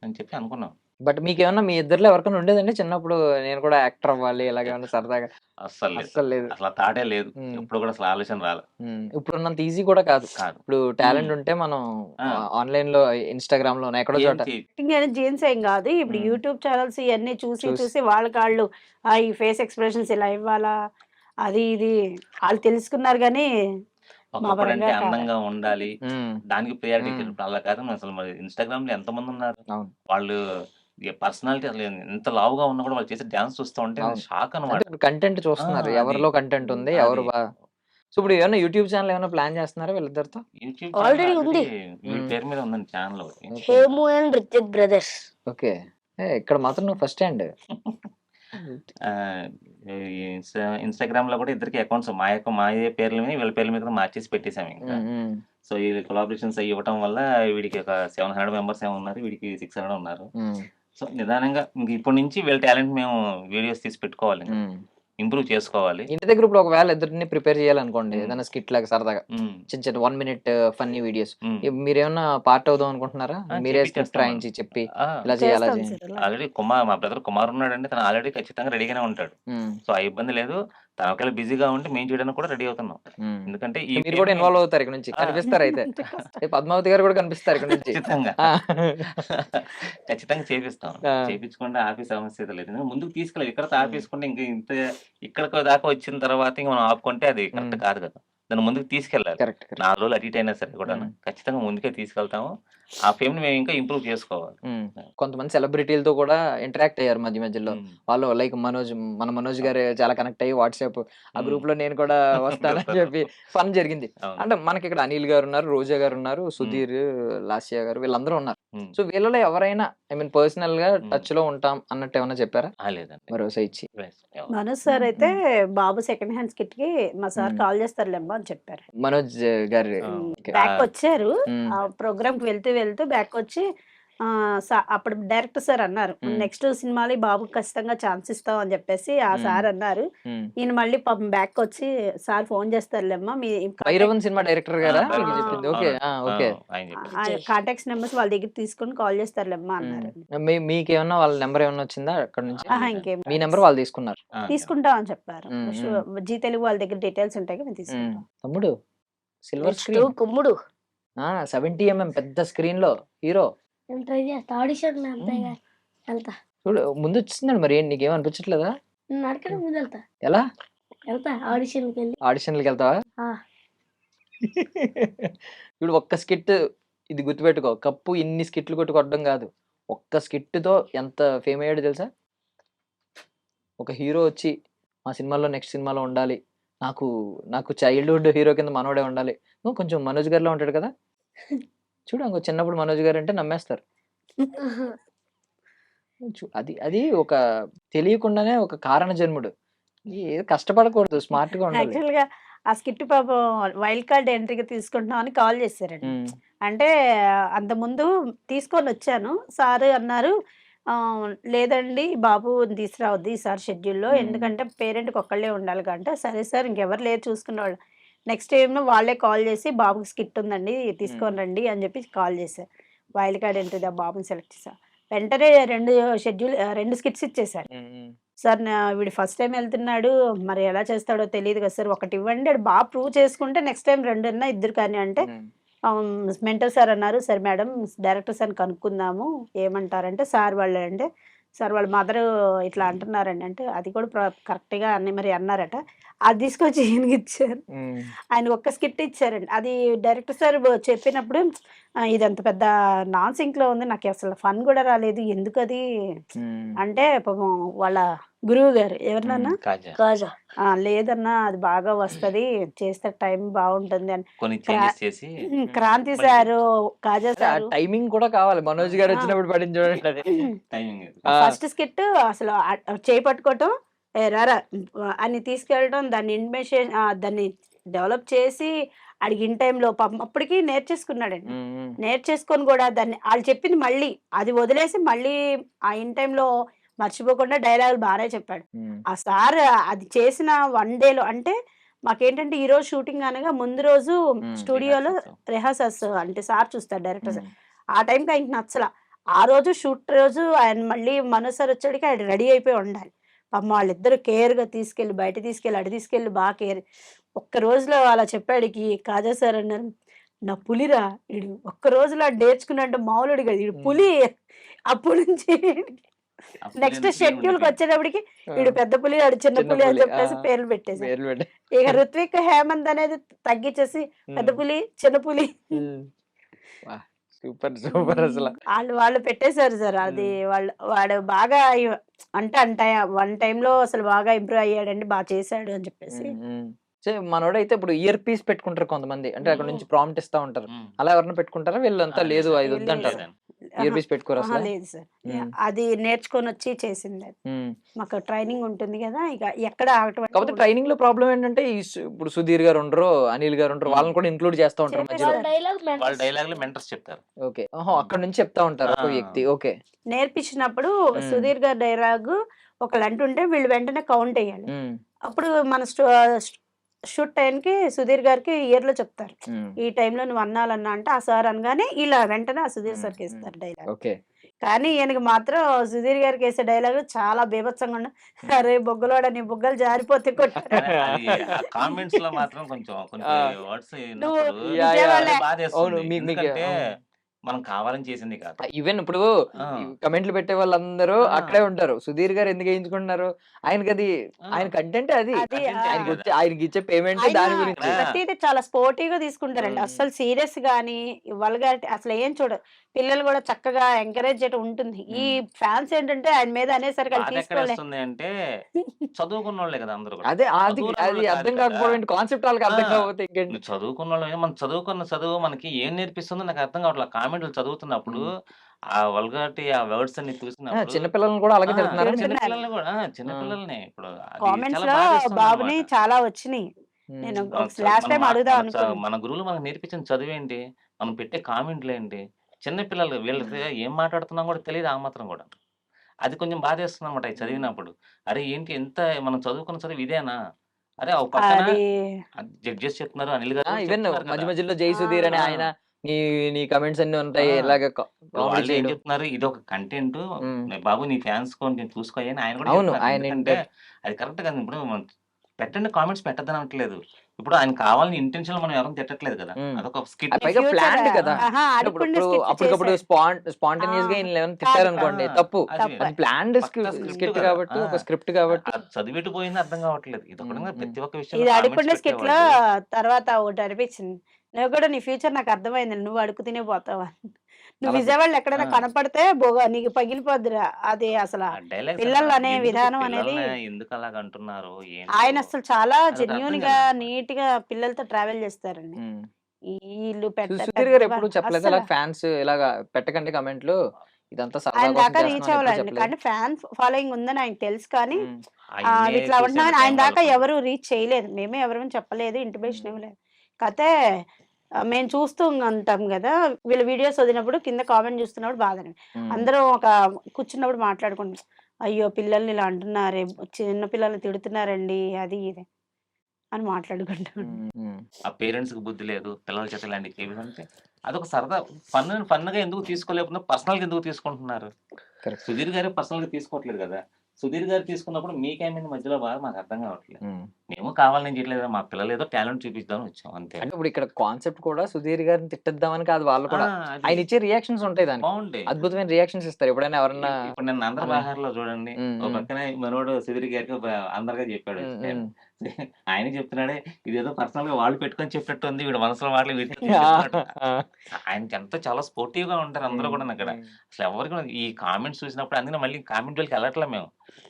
అని చెప్పి అనుకున్నాను. బట్ మీకేమన్నా మీ ఇద్దరిలో ఎవరికైనా ఉండేదండి చిన్నప్పుడు నేను కూడా యాక్టర్ అవ్వాలి ఇలాగేమన్నా సరదాగా? అస్సలు లేదు, అసలు థాటే లేదు, ఇప్పుడు కూడా అసలు ఆలోచన రాలేదు. ఇప్పుడు ఉన్నంత ఈజీ కూడా కాదు. ఇప్పుడు టాలెంట్ ఉంటే మనం ఆన్లైన్ లో ఇన్స్టాగ్రామ్ లో ఎక్కడో చోట జెంట్స్ ఏం కాదు, ఇప్పుడు యూట్యూబ్ ఛానల్స్ ఇవన్నీ చూసి వాళ్ళ ఈ ఫేస్ ఎక్స్ప్రెషన్స్ ఇలా ఇవ్వాలా అది ఇది వాళ్ళు తెలుసుకున్నారు. కానీ ఒకప్పుడంటే అందంగా ఉండాలి, దానికి ప్రయారిటీ అలా కాదు. అసలు మరి ఇన్స్టాగ్రామ్ లో ఎంతమంది ఉన్నారు, వాళ్ళు పర్సనాలిటీ అసలు ఎంత లావుగా ఉన్నా కూడా వాళ్ళు చేసే డాన్స్ చూస్తూ ఉంటే షాక్ అనమాట. కంటెంట్ చూస్తున్నారు, ఎవరిలో కంటెంట్ ఉంది, ఎవరు సో ఇప్పుడు ఏమైనా యూట్యూబ్ ఛానల్ ఏమైనా ప్లాన్ చేస్తున్నారా వీళ్ళిద్దరితో? యూట్యూబ్ ఆల్రెడీ ఉంది, వీళ్ళ పేరు మీద ఉందండి channel, Hemu and Rithik brothers. Okay, ఇక్కడ మాత్రం నువ్వు ఫస్ట్ హ్యాండ్. ఇన్స్టాగ్రామ్ లో కూడా ఇద్దరికి అకౌంట్స్ మా పేర్ల మీద వీళ్ళ పేర్ల మీద మార్చేసి పెట్టేసాము ఇంకా. సో ఈ కొలాబరేషన్స్ అవి ఇవ్వటం వల్ల వీడికి ఒక 700 members ఏమో ఉన్నారు, వీడికి 600 ఉన్నారు. సో నిదానంగా ఇంక ఇప్పటి నుంచి వీళ్ళ టాలెంట్ మేము వీడియోస్ తీసి పెట్టుకోవాలి, ఇంప్రూవ్ చేసుకోవాలి. ఇంటి దగ్గర ఇప్పుడు ఒకవేళ ఇద్దరిని ప్రిపేర్ చేయాలనుకోండి, ఏదైనా స్కిట్ లాగా సరదాగా చిన్న చిన్న 1 minute ఫన్నీ వీడియోస్, మీరేమన్నా పార్ట్ అవుదాం అనుకుంటున్నారా? మీరే స్క్రిప్ట్ రాయించి చెప్పి ఇలా చేయాలా? ఆల్రెడీ మా బ్రదర్ కుమార్ ఉన్నాడండి, తను ఆల్రెడీ ఖచ్చితంగా రెడీగానే ఉంటాడు. సో ఆ ఇబ్బంది లేదు. తనకల్లా బిజీగా ఉంటే మేము చేయడానికి కూడా రెడీ అవుతున్నాం. ఎందుకంటే ఈ మీరు కూడా ఇన్వాల్వ్ అవుతారు ఇక్కడ నుంచి, కనిపిస్తారు అయితే. పద్మావతి గారు కూడా కనిపిస్తారు ఇక్కడ నుంచి. ఖచ్చితంగా ఆ. ఖచ్చితంగా చేపిస్తాం. ఆ. చేపించకుండా ఆపే సమస్య అయితే లేదు. ఎందుకంటే ముందుకు తీసుకెళ్ళాలి. ఇక్కడ ఆపేసుకుంటే ఇంక ఇంత ఇక్కడ దాకా వచ్చిన తర్వాత ఇంక మనం ఆపుకుంటే అది కరెక్ట్ కాదు కదా. దాన్ని ముందుకు తీసుకెళ్ళాలి. కరెక్ట్. 4 రోజులు అటు ఇటు అయినా సరే కూడా ఖచ్చితంగా ముందుకే తీసుకెళ్తాము. ఆ ఫేమ్ ని మేము ఇంకా ఇంప్రూవ్ చేసుకోవాలి. కొంతమంది సెలబ్రిటీలతో కూడా ఇంటరాక్ట్ అయ్యారు మధ్య మధ్యలో. వాళ్ళు లైక్ మనోజ్ గారు చాలా కనెక్ట్ అయ్యి వాట్సాప్ ఆ గ్రూప్ లో నేను కూడా వస్తానని చెప్పి ఫన్ జరిగింది. అవును. అంటే మనకి ఇక్కడ అనిల్ గారు ఉన్నారు, రోజా గారు ఉన్నారు, సుధీర్, లాస్యా గారు, వీళ్ళందరూ ఉన్నారు. సో వీళ్ళలో ఎవరైనా ఐ మీన్ పర్సనల్ గా టచ్ లో ఉంటాం అన్నట్టు ఏమైనా చెప్పారా లేదండి. భరోసా ఇచ్చి? మనోజ్ సార్ అయితే బాబు సెకండ్ హ్యాండ్ కిట్ కి మా సార్ కాల్ చేస్తారులేమ్మా అని చెప్పారు. మనోజ్ గారు బ్యాక్ వచ్చారు, మ్మ్. ఆ ప్రోగ్రామ్ కి వెళ్తూ బ్యాక్ వచ్చి అప్పుడు డైరెక్టర్ సార్ అన్నారు నెక్స్ట్ సినిమాలో ఈ బాబుకి ఖచ్చితంగా ఛాన్స్ ఇస్తాం అని చెప్పేసి ఆ సార్ అన్నారు. ఈయన మళ్ళీ పాపం బ్యాక్ వచ్చి సార్ ఫోన్ చేస్తారులేమ్మా మీ భైరవన్ సినిమా డైరెక్టర్ గారా భైరవన్ మీకు చెప్పింది? Okay okay. ఆయన చెప్పారు. కాంటాక్ట్స్ నెంబర్స్ వాళ్ళ దగ్గర తీసుకొని కాల్ చేస్తారులేమ్మా అన్నారు. మీకేమన్నా వాళ్ళ నెంబర్ ఏమన్నా వచ్చిందా అక్కడ నుంచి? ఇంకేం మీ నెంబర్ వాళ్ళు తీసుకున్నారు. తీసుకుంటాం అని చెప్పారు. మ్మ్. జీ తెలుగు వాళ్ళ దగ్గర డీటెయిల్స్ ఉంటాయి మేము తీసుకుంటాం. తమ్ముడు సిల్వర్ నెక్స్ట్ స్క్రీన్ కుమ్ముడు 70mm పెద్ద స్క్రీన్ లో హీరో. నేను ట్రై చేస్తా ఆడిషన్ అంతేగా వెళ్తా. చూడు ముందు వచ్చిందండి, మరి నీకేం అనిపించట్లేదా? నేను అడగడం ముందు ఎలా వెళ్తా ఆడిషన్కి వెళ్ళి. ఆడిషన్లకి వెళ్తావా? ఆ. ఇప్పుడు ఒక్క స్కిట్ ఇది గుర్తుపెట్టుకో, కప్పు ఇన్ని స్కిట్లు కొట్టుకోవడం కాదు, ఒక్క స్కిట్ తో ఎంత ఫేమ్ అయ్యాడు తెలుసా? ఒక హీరో వచ్చి మా సినిమాలో నెక్స్ట్ సినిమాలో ఉండాలి, నాకు చైల్డ్హుడ్ హీరో కింద మనోడే ఉండాలి. నువ్వు కొంచెం మనోజ్ గారిలో ఉంటాడు కదా, చూడు ఇంకో చిన్నప్పుడు మనోజ్ గారు అంటే నమ్మేస్తారు. అది అది ఒక తెలియకుండానే ఒక కారణ జన్ముడు. ఏదో కష్టపడకూడదు, స్మార్ట్ గా ఉండాలి. యాక్చువల్ గా ఆ స్కిట్ పాపం వైల్డ్ కార్డ్ ఎంట్రీకి తీసుకుంటున్నాం అని కాల్ చేశారండి. అంటే అంత ముందు తీసుకొని వచ్చాను, సార్ అన్నారు లేదండి బాబు తీసుకురావద్దు ఈసారి షెడ్యూల్లో, ఎందుకంటే పేరెంట్కి ఒక్కళ్ళే ఉండాలి కంటే. సరే సార్ ఇంకెవరు లేరు చూసుకునేవాళ్ళు. నెక్స్ట్ టైంలో వాళ్ళే కాల్ చేసి బాబుకి స్కిట్ ఉందండి తీసుకొని రండి అని చెప్పి కాల్ చేశారు. వైల్డ్ కార్డ్ ఎంట్రీ ఆ బాబుని సెలెక్ట్ చేశారు. వెంటనే 2 స్కిట్స్ ఇచ్చేసారు. సార్ వీడు ఫస్ట్ టైం వెళ్తున్నాడు, మరి ఎలా చేస్తాడో తెలియదు కదా సార్, ఒకటి ఇవ్వండి, అది బాగా ప్రూవ్ చేసుకుంటే నెక్స్ట్ టైం 2 అన్నా ఇద్దరు కానీ అంటే మెంటర్ సార్ అన్నారు. సరే మేడం డైరెక్టర్ సార్ని కనుక్కుందాము ఏమంటారంటే, సార్ వాళ్ళు అంటే సార్ వాళ్ళ మదర్ ఇట్లా అంటున్నారండి అంటే అది కూడా కరెక్ట్గా అన్ని మరి అన్నారట. అది తీసుకొచ్చి ఈయనకి ఇచ్చారు. ఆయన ఒక్క స్కిట్ ఇచ్చారండి. అది డైరెక్టర్ సార్ చెప్పినప్పుడు ఇది అంత పెద్ద నాన్ సింక్లో ఉంది, నాకు అసలు ఫన్ కూడా రాలేదు, ఎందుకు అది అంటే పాపం వాళ్ళ గురువు గారు ఎవరినన్నా కాజా లేదన్నా అది బాగా వస్తది, చేస్తే టైం బాగుంటుంది అని కొన్ని చేంజెస్ చేసి క్రాంతి సారు కాజా సారు టైమింగ్ కూడా కావాలి, మనోజ్ గారు వచ్చినప్పుడు పడించండి. టైమింగ్ ఫస్ట్ స్కిట్ అసలు చేపట్టుకోవటం రారా అని తీసుకెళ్ళడం, దాన్ని ఇన్వెషన్ దాన్ని డెవలప్ చేసి అడిగిన టైంలో పాపం అప్పటికి నేర్చేసుకున్నాడండి. నేర్చేసుకొని కూడా దాన్ని వాళ్ళు చెప్పింది మళ్ళీ అది వదిలేసి మళ్ళీ ఆ ఇన్ టైంలో మర్చిపోకుండా డైలాగులు బాగానే చెప్పాడు. ఆ సార్ అది చేసిన 1 డేలో అంటే మాకేంటంటే ఈ రోజు షూటింగ్ అనగా ముందు రోజు స్టూడియోలో రిహార్సల్స్ అంటే సార్ చూస్తారు డైరెక్టర్ సార్. ఆ టైంకి ఆయనకి నచ్చల. ఆ రోజు షూట్ రోజు ఆయన మళ్ళీ మనోజ్ సార్ వచ్చాడికి ఆయన రెడీ అయిపోయి ఉండాలి. పాపం వాళ్ళిద్దరు కేర్గా తీసుకెళ్ళి బయట తీసుకెళ్ళి అడి తీసుకెళ్ళి బాగా కేర్. ఒక్క రోజులో అలా చెప్పాడికి కాజా సార్ అన్నారు, నా పులిరా వీడు, ఒక్క రోజులో నేర్చుకున్నట్టు మామూలుడు కదా వీడు పులి. అప్పటి నుంచి నెక్స్ట్ షెడ్యూల్కి వచ్చేటప్పటికి వీడు పెద్ద పులి వాడు చిన్న పులి అని చెప్పేసి పేర్లు పెట్టేసారు. ఇక ఋత్విక్ హేమంత్ అనేది తగ్గించేసి పెద్ద పులి చిన్న పులి సూపర్ సూపర్ అసలు వాళ్ళు పెట్టేశారు సార్. అది వాడు బాగా అంటే 1 టైంలో అసలు బాగా ఇంప్రూవ్ అయ్యాడండి, బాగా చేశాడు అని చెప్పేసి. మనోడైతే ఇప్పుడు ఇయర్ పీస్ పెట్టుకుంటారు కొంతమంది, అంటే అక్కడ నుంచి ప్రాంప్ట్ ఇస్తా ఉంటారు, అలా ఎవరైనా పెట్టుకుంటారా? వీళ్ళంతా లేదు అది వద్దంటారు, ఇయర్ పీస్ పెట్టుకోరు అసలు? లేదు సార్, అది నేర్చుకొని వచ్చి చేసింది. మాకు ట్రైనింగ్ ఉంటుంది కదా, ఇక ఎక్కడ కాకపోతే ట్రైనింగ్ లో ప్రాబ్లం ఏంటంటే ఇప్పుడు సుధీర్ గారు ఉండరు, అనిల్ గారు ఉండరు, వాళ్ళని కూడా ఇంక్లూడ్ చేస్తా ఉంటారు మధ్యలో. వాళ్ళ డైలాగ్ మెంటర్స్ చెప్తారు. ఓకే, అక్కడ నుంచి చెప్తా ఉంటారు ఒక వ్యక్తి. ఓకే, నేర్పించినప్పుడు సుధీర్ గారు డైలాగ్ ఒకళ్ళు అంటుంటే వీళ్ళు వెంటనే కౌంట్ అయ్యాలి. అప్పుడు మన షూట్ టైంకి సుధీర్ గారికి ఇయర్ లో చెప్తారు, ఈ టైంలో నువ్వు అన్నాలన్నా అంటే ఆ సార్ అనగానే ఇలా వెంటనే ఆ సుధీర్ సార్కి ఇస్తారు డైలాగ్. ఓకే, కానీ ఈయనకి మాత్రం సుధీర్ గారికి వేసే డైలాగ్ చాలా బీభత్సంగా ఉండ. అరే బొగ్గలోడ నీ బుగ్గలు జారిపోతే కొట్టారు. అది ఆ కామెంట్స్ లో మాత్రం కొంచెం కొన్ని వర్డ్స్ నువ్వు విన్నప్పుడు విజయవాడ అవును బాధేస్తుంది. మీకు ఎందుకంటే మనం కావాలని చేసింది కాదు. ఈవెన్ ఇప్పుడు ఆ, కమెంట్లు పెట్టే వాళ్ళందరూ ఆ, అక్కడే ఉంటారు. సుధీర్ గారు ఎందుకు వేయించుకుంటున్నారు? ఆయనకి అది ఆ, ఆయన కంటెంట్ అది. అది content ఆ, ఆయనకి కదా. వచ్చే ఆయనకి ఇచ్చే పేమెంట్ ఆయన దాని గురించి. ఆ, ప్రతిదీ చాలా స్పోర్టివ్ గా తీసుకుంటారండి. అస్సలు సీరియస్ గానీ వల్గారిటీ అసలు ఏం చూడరు. పిల్లలు కూడా చక్కగా ఎంకరేజ్ చేయడం ఉంటుంది. ఈ ఫ్యాన్స్ ఏంటంటే ఆయన మీద అనేసరికి వాళ్ళు బాధ ఎక్కడ తీసుకోలే. వస్తుంది అంటే చదువుకున్న వాళ్ళే కదా అందరూ కూడా. అదే అది చదువు అది రాని అర్థం కాదు కదా. కాకపోవడం కాన్సెప్ట్ వాళ్ళకి అర్థం ఆ, కాకపోతే ఇంకేంటి. నువ్వు చదువుకున్న వాళ్ళమే, మనం చదువుకున్న చదువు మనకి ఏం నేర్పిస్తుందో నాకు అర్థం కావట్లేదు. కామెంట్లు చదువుతున్నప్పుడు ఆ వల్గారిటీ ఆ వర్డ్స్ అన్ని చూసినప్పుడు చిన్నపిల్లలను కూడా అలాగే ఆ, తిడుతున్నారు. తిడుతున్నారు. చిన్నపిల్లల్ని కూడా చిన్నపిల్లల్ని ఇప్పుడు అది కామెంట్స్ చాలా లో బాధేస్తుంది బాబుని అనమాట. చాలా వచ్చినాయి. నేను మన లాస్ట్ టైం అడుగుదాం అనుకున్నాను. మన గురువులు మనకు నేర్పించిన చదువేంటి? మనం పెట్టే కామెంట్లు ఏంటి? చిన్న పిల్లలు వీళ్ళకి ఏం మాట్లాడుతున్నాం కూడా తెలియదు ఆ మాత్రం కూడా. అది కొంచెం బాధేస్తుందన్నమాట ఇది చదివినప్పుడు. అరే ఏంటి ఎంత మనం చదువుకున్న చదువు ఇదేనా? అరే ఒక పక్కన అది జడ్జెస్ చెప్తున్నారు, అనిల్ గారు కూడా ఈవెన్ చెప్తున్నారు మధ్య కదా. మధ్యలో జై సుధీర్ అనే ఆ, ఆయన నీ నీ కమెంట్స్ అన్ని ఉంటాయి ఆ, ఇలాగ ఇప్పుడు కామెడీ వాళ్ళు ఏం చేయడం. చెప్తున్నారు, ఇది ఒక కంటెంట్ ఉమ్, బాబు నీ ఫ్యాన్స్ కొంచెం చూసుకోయి అని ఆయన కూడా అవును చెప్తున్నారు. ఆయన ఎందుకంటే అది కరెక్ట్ కాదు. ఇప్పుడు పెట్టండి కామెంట్స్ పెట్టద్దని అనట్లేదు. ఇప్పుడు ఆయన కావాలని ఇంటెన్షన్ మనం ఎవరైనా తిట్టట్లేదు కదా. ఉమ్. అదొక అది స్కిట్. పైగా ఫ్యూచర్ ప్లాన్డ్ కదా. ఆహా అంటే ఇప్పుడు అడగకుండా స్కిట్ అప్పటికప్పుడు చేశారు. స్పాంటేనియస్ గా ఆ, ఈయన ఏమైనా కాదు తిట్టారనుకోండి తప్పు. అది తప్పు. అది ప్లాన్డ్ పక్కా స్క్రిప్ట్ స్కిట్ కదా. కాబట్టి ఒక స్క్రిప్ట్ కాబట్టి. అది చదివిట్టు పోయింది అర్థం కావట్లేదు. ఇది ఉమ్, కూడా ఉమ్, ప్రతి ఒక్క విషయంలో ఇది కామెంట్స్ అడగకుండా స్కిట్ లో పెట్టేవాళ్ళు. తర్వాత ఒకటి అనిపించింది. నువ్వు కూడా నీ ఫ్యూచర్ నాకు అర్థమైంది. నువ్వు అడుగు తినే పోతావా? నువ్వు అలా విజయవాడలో ఆ, ఎక్కడైనా కనపడితే నీకు పగిలిపోద్దిరా. అది అసలు ఆ డైలాగ్స్ పిల్లలు అనే ఎందుకు విధానం అనేది పిల్లల్ని ఎందుకు అలాగ అంటున్నారు ఆయన ఏంటో అసలు చాలా అదొక అర్థం జెన్యున్ గా కాలేదన్నమాట. నీట్ గా పిల్లలతో ట్రావెల్ చేస్తారండి. ఉమ్. వీళ్ళు పెద్ద సుధీర్ గారు పెద్ద ఎప్పుడు చెప్పలేదు అస్సలు అలా ఫ్యాన్స్ ఇలాగా పెట్టకండి కమెంట్లు, ఇదంతా సరదా ఆయన కోసం దాకా రీచ్ చేస్తున్నాం ఎప్పుడు అవ్వాలండి. చెప్పలేదు. కానీ ఫ్యాన్ ఫాలోయింగ్ ఉందని ఆయనకు తెలుసు. కానీ ఉమ్, ఆయన్నే ఇట్లా చూసేంత ఉంటున్నామని ఆయన టైం దాకా వాళ్ళకుంది. ఎవరు రీచ్ చేయలేదు. మేమే ఎవరు చెప్పలేదు, ఇంటిమేషన్ ఉమ్, ఇవ్వలేదు. కాకపోతే మేము చూస్తూ ఉంటాం కదా, వీళ్ళ వీడియోస్ వదిలినప్పుడు కింద కామెంట్ చూస్తున్నప్పుడు బాధని ఉమ్, అందరం ఒక కూర్చున్నప్పుడు మాట్లాడుకుంటాం. అయ్యో పిల్లల్ని ఇలా అంటున్నారే, చిన్న పిల్లల్ని తిడుతున్నారండి, అది ఇది అని మాట్లాడుకుంటాం. ఉమ్, ఉమ్. ఆ పేరెంట్స్ కి బుద్ధి లేదు, పిల్లల చేత ఇలాంటివి చేయాలంటే అదొక సరదా ఫన్ గా ఎందుకు తీసుకోలేకుండా పర్సనల్ గా ఎందుకు తీసుకుంటున్నారు? కరెక్ట్. సుధీర్ గారు పర్సనల్ గా తీసుకోవట్లేదు కదా. సుధీర్ గారు తీసుకున్నప్పుడు మీకేమైంది మధ్యలో బాగా మాకు అర్థం కావట్లేదు. ఉమ్. మేము కావాలని చేయట్లేదు, మా పిల్లలు ఏదో టాలెంట్ చూపిద్దామని వచ్చాం అంతే. అంటే ఇప్పుడు ఇక్కడ కాన్సెప్ట్ కూడా సుధీర్ గారిని తిట్టేద్దామని కాదు, వాళ్ళు ఆ, కూడా అది ఆయన ఇచ్చే రియాక్షన్స్ ఉంటాయి దానికి. బాగుండే. అద్భుతమైన రియాక్షన్స్ ఇస్తారు ఎప్పుడైనా ఎవరన్నా. ఇప్పుడు నేను అందరి అన్న బహార్లో చూడండి, ఉమ్, ఒక ఉమ్, పక్కనే మనోడు సుధీర్ గారికి అందరిగా చెప్పాడు. ఉమ్, ఉమ్. ఆయన చెప్తున్నాడే ఇదేదో పర్సనల్ గా వాళ్ళు పెట్టుకొని చెప్పినట్టు ఉంది, వీడు మనసులో మాటలు వీటితో ఆ, చెప్తున్నాడు. ఆ. ఆయనకి ఎంత చాలా స్పోర్టివ్ గా ఉంటారు అందరూ ఉమ్, కూడా అక్కడ. ఉమ్, అసలు ఎవరికి కూడా ఈ కామెంట్స్ చూసినప్పుడు అందుకని మళ్ళీ కామెంట్ వాళ్ళకి వెళ్ళట్లే మేము.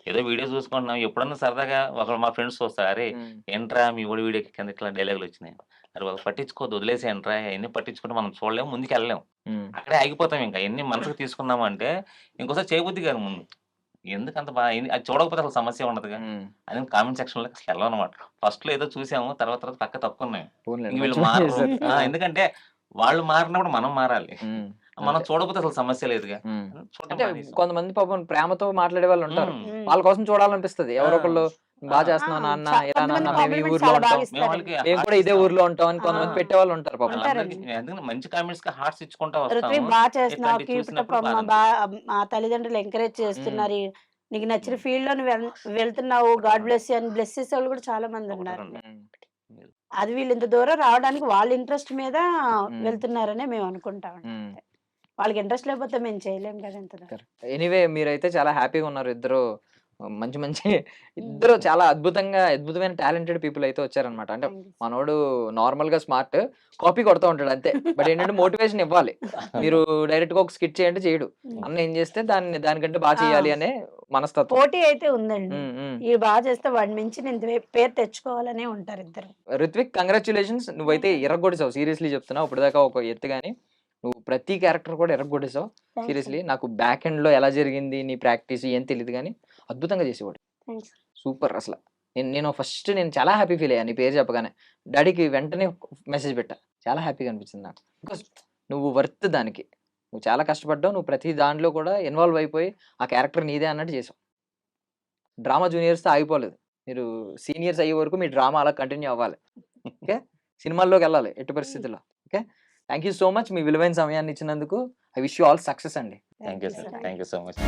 ఏదో వీడియో చూసుకుంటున్నాం, ఎప్పుడన్నా సరదాగా ఒక మా ఫ్రెండ్స్ వస్తారు, అరే ఉమ్, ఏంట్రా మీ ఓడి వీడియోకి కింద ఇట్లా డైలాగులు వచ్చినాయి, అరే బాబు పట్టించుకోవద్దు, వదిలేసి ఏంట్రా అవన్నీ పట్టించుకుంటే మనం చూడలేము, ముందుకు వెళ్ళలేము, ఉమ్, అక్కడే ఆగిపోతాం. ఇంకా ఎన్ని మనసుకు తీసుకున్నాము అంటే ఇంకోసారి చేయబుద్ధి కాదు ముందు. ఎందుకు అంత బాగా అది చూడకపోతే అసలు సమస్య ఉండదుగా. ఉమ్. అది కామెంట్ సెక్షన్ లో అసలు వెళ్ళమన్నమాట. ఫస్ట్ లో ఏదో చూసాము, తర్వాత పక్క తప్పుకున్నాం. పోనీలేండి, ఇంక వీళ్ళు మంచి పని మారరు. చేశారు. ఎందుకంటే వాళ్ళు మారినప్పుడు మనం మారాలి. ఉమ్, మనం అంతే. చూడకపోతే అసలు సమస్య లేదుగా. ఉమ్. చూడటం అంటే మానేసాం. కొంతమంది పాపం ప్రేమతో మాట్లాడే వాళ్ళు ఉంటారు, ఉమ్. వాళ్ళ కోసం చూడాలనిపిస్తది. ఎవరో ఆ, ఒకళ్ళు ఆ, బాగా చేస్తున్నావు నాన్న, ఇలా కొంతమంది నాన్న, మేము ఈ కాంప్లిమెంట్స్ ఊర్లో చాలా బాగా ఉంటాం, మేము ఇస్తారండి. వాళ్ళకి మేము కూడా హార్ట్స్ ఇదే ఇస్తాం. ఊర్లో ఉంటాం అని ఆ, కొంతమంది పెట్టేవాళ్ళు ఉంటారు పాపం. వాళ్ళందరికీ ఉంటారండి. ఎందుకంటే మంచి కామెంట్స్ కి హార్ట్స్ ఇచ్చుకుంటా ఋత్విక్ వస్తాము. బాగా చేస్తున్నావు, ఇట్లాంటివి కీప్ ఇట్ అప్ చూసినప్పుడు అమ్మా, బాధ అనిపిస్తుంది. మా తల్లిదండ్రులు ఎంకరేజ్ ఉమ్, చేస్తున్నారు, నీకు నచ్చిన ఫీల్డ్ లో నువ్వు వెళ్తున్నావు, గాడ్ బ్లెస్ యూ అని బ్లెస్ చేసే వాళ్ళు కూడా చాలా మంది ఉన్నారు. ఒకటారండి. ఉమ్, అది వీళ్ళు ఇంత దూరం రావడానికి వాళ్ళ ఇంట్రెస్ట్ మీద ఉమ్, వెళ్తున్నారనే మేము అనుకుంటామండి. ఉమ్. అంతే. వాళ్ళకి ఇంట్రెస్ట్ లేకపోతే మేము చేయలేం కదా ఇంత దూరం. కరెక్ట్. ఎనీవే మీరైతే చాలా హ్యాపీగా ఉన్నారు ఇద్దరు. మంచి మంచి ఇద్దరు చాలా అద్భుతమైన టాలెంటెడ్ పీపుల్ అయితే వచ్చారనమాట. అంటే థ్యాంక్ యూ. మనోడు నార్మల్ గా స్మార్ట్, కాపీ కొడతా ఉంటాడు అంతే. బట్ ఏంటంటే మోటివేషన్ ఇవ్వాలి. మీరు డైరెక్ట్ గా ఒక స్కిట్ చేయండి చేయడు, అన్న ఏం చేస్తే దానికంటే బాగా చేయాలి అనే మనస్తత్వం. పోటీ అయితే ఉందండి. ఉమ్, ఉమ్. ఈ బాగా చేస్తే వాడి మించి నేను పేరు తెచ్చుకోవాలనే ఉంటారు ఇద్దరు. రిత్విక్ కంగ్రాచులేషన్స్, నువ్వైతే ఎర్రగొట్టేసావు. సీరియస్లీ చెప్తున్నావు, ఇప్పుడు దాకా ఒక ఎత్తు కానీ నువ్వు ప్రతి క్యారెక్టర్ కూడా ఎర్రగొట్టేసావు. థ్యాంక్స్ సీరియస్లీ నాకు బ్యాక్ ఎండ్ లో ఎలా జరిగింది నీ ప్రాక్టీస్ ఏం తెలియదు కానీ అద్భుతంగా చేసేవాడు. థ్యాంక్స్. సూపర్ అసలు. నేను చాలా హ్యాపీ ఫీల్ అయ్యా నీ పేరు చెప్పగానే. డాడీకి వెంటనే మెసేజ్ పెట్టా, చాలా హ్యాపీగా అనిపించింది నాకు. బికాస్ నువ్వు వర్త్ దానికి, నువ్వు చాలా కష్టపడ్డావు, నువ్వు ప్రతి దాంట్లో కూడా ఇన్వాల్వ్ అయిపోయి ఆ క్యారెక్టర్ నీదే అన్నట్టు చేసావు. డ్రామా జూనియర్స్తో ఆగిపోలేదు, మీరు సీనియర్స్ అయ్యే వరకు మీ డ్రామా అలా కంటిన్యూ అవ్వాలి. ఓకే, సినిమాల్లోకి వెళ్ళాలి ఎట్టి పరిస్థితుల్లో. Okay, thank you so much మీ విలువైన సమయాన్ని ఇచ్చినందుకు. I wish you all success అండి. Thank you sir, thank you so much.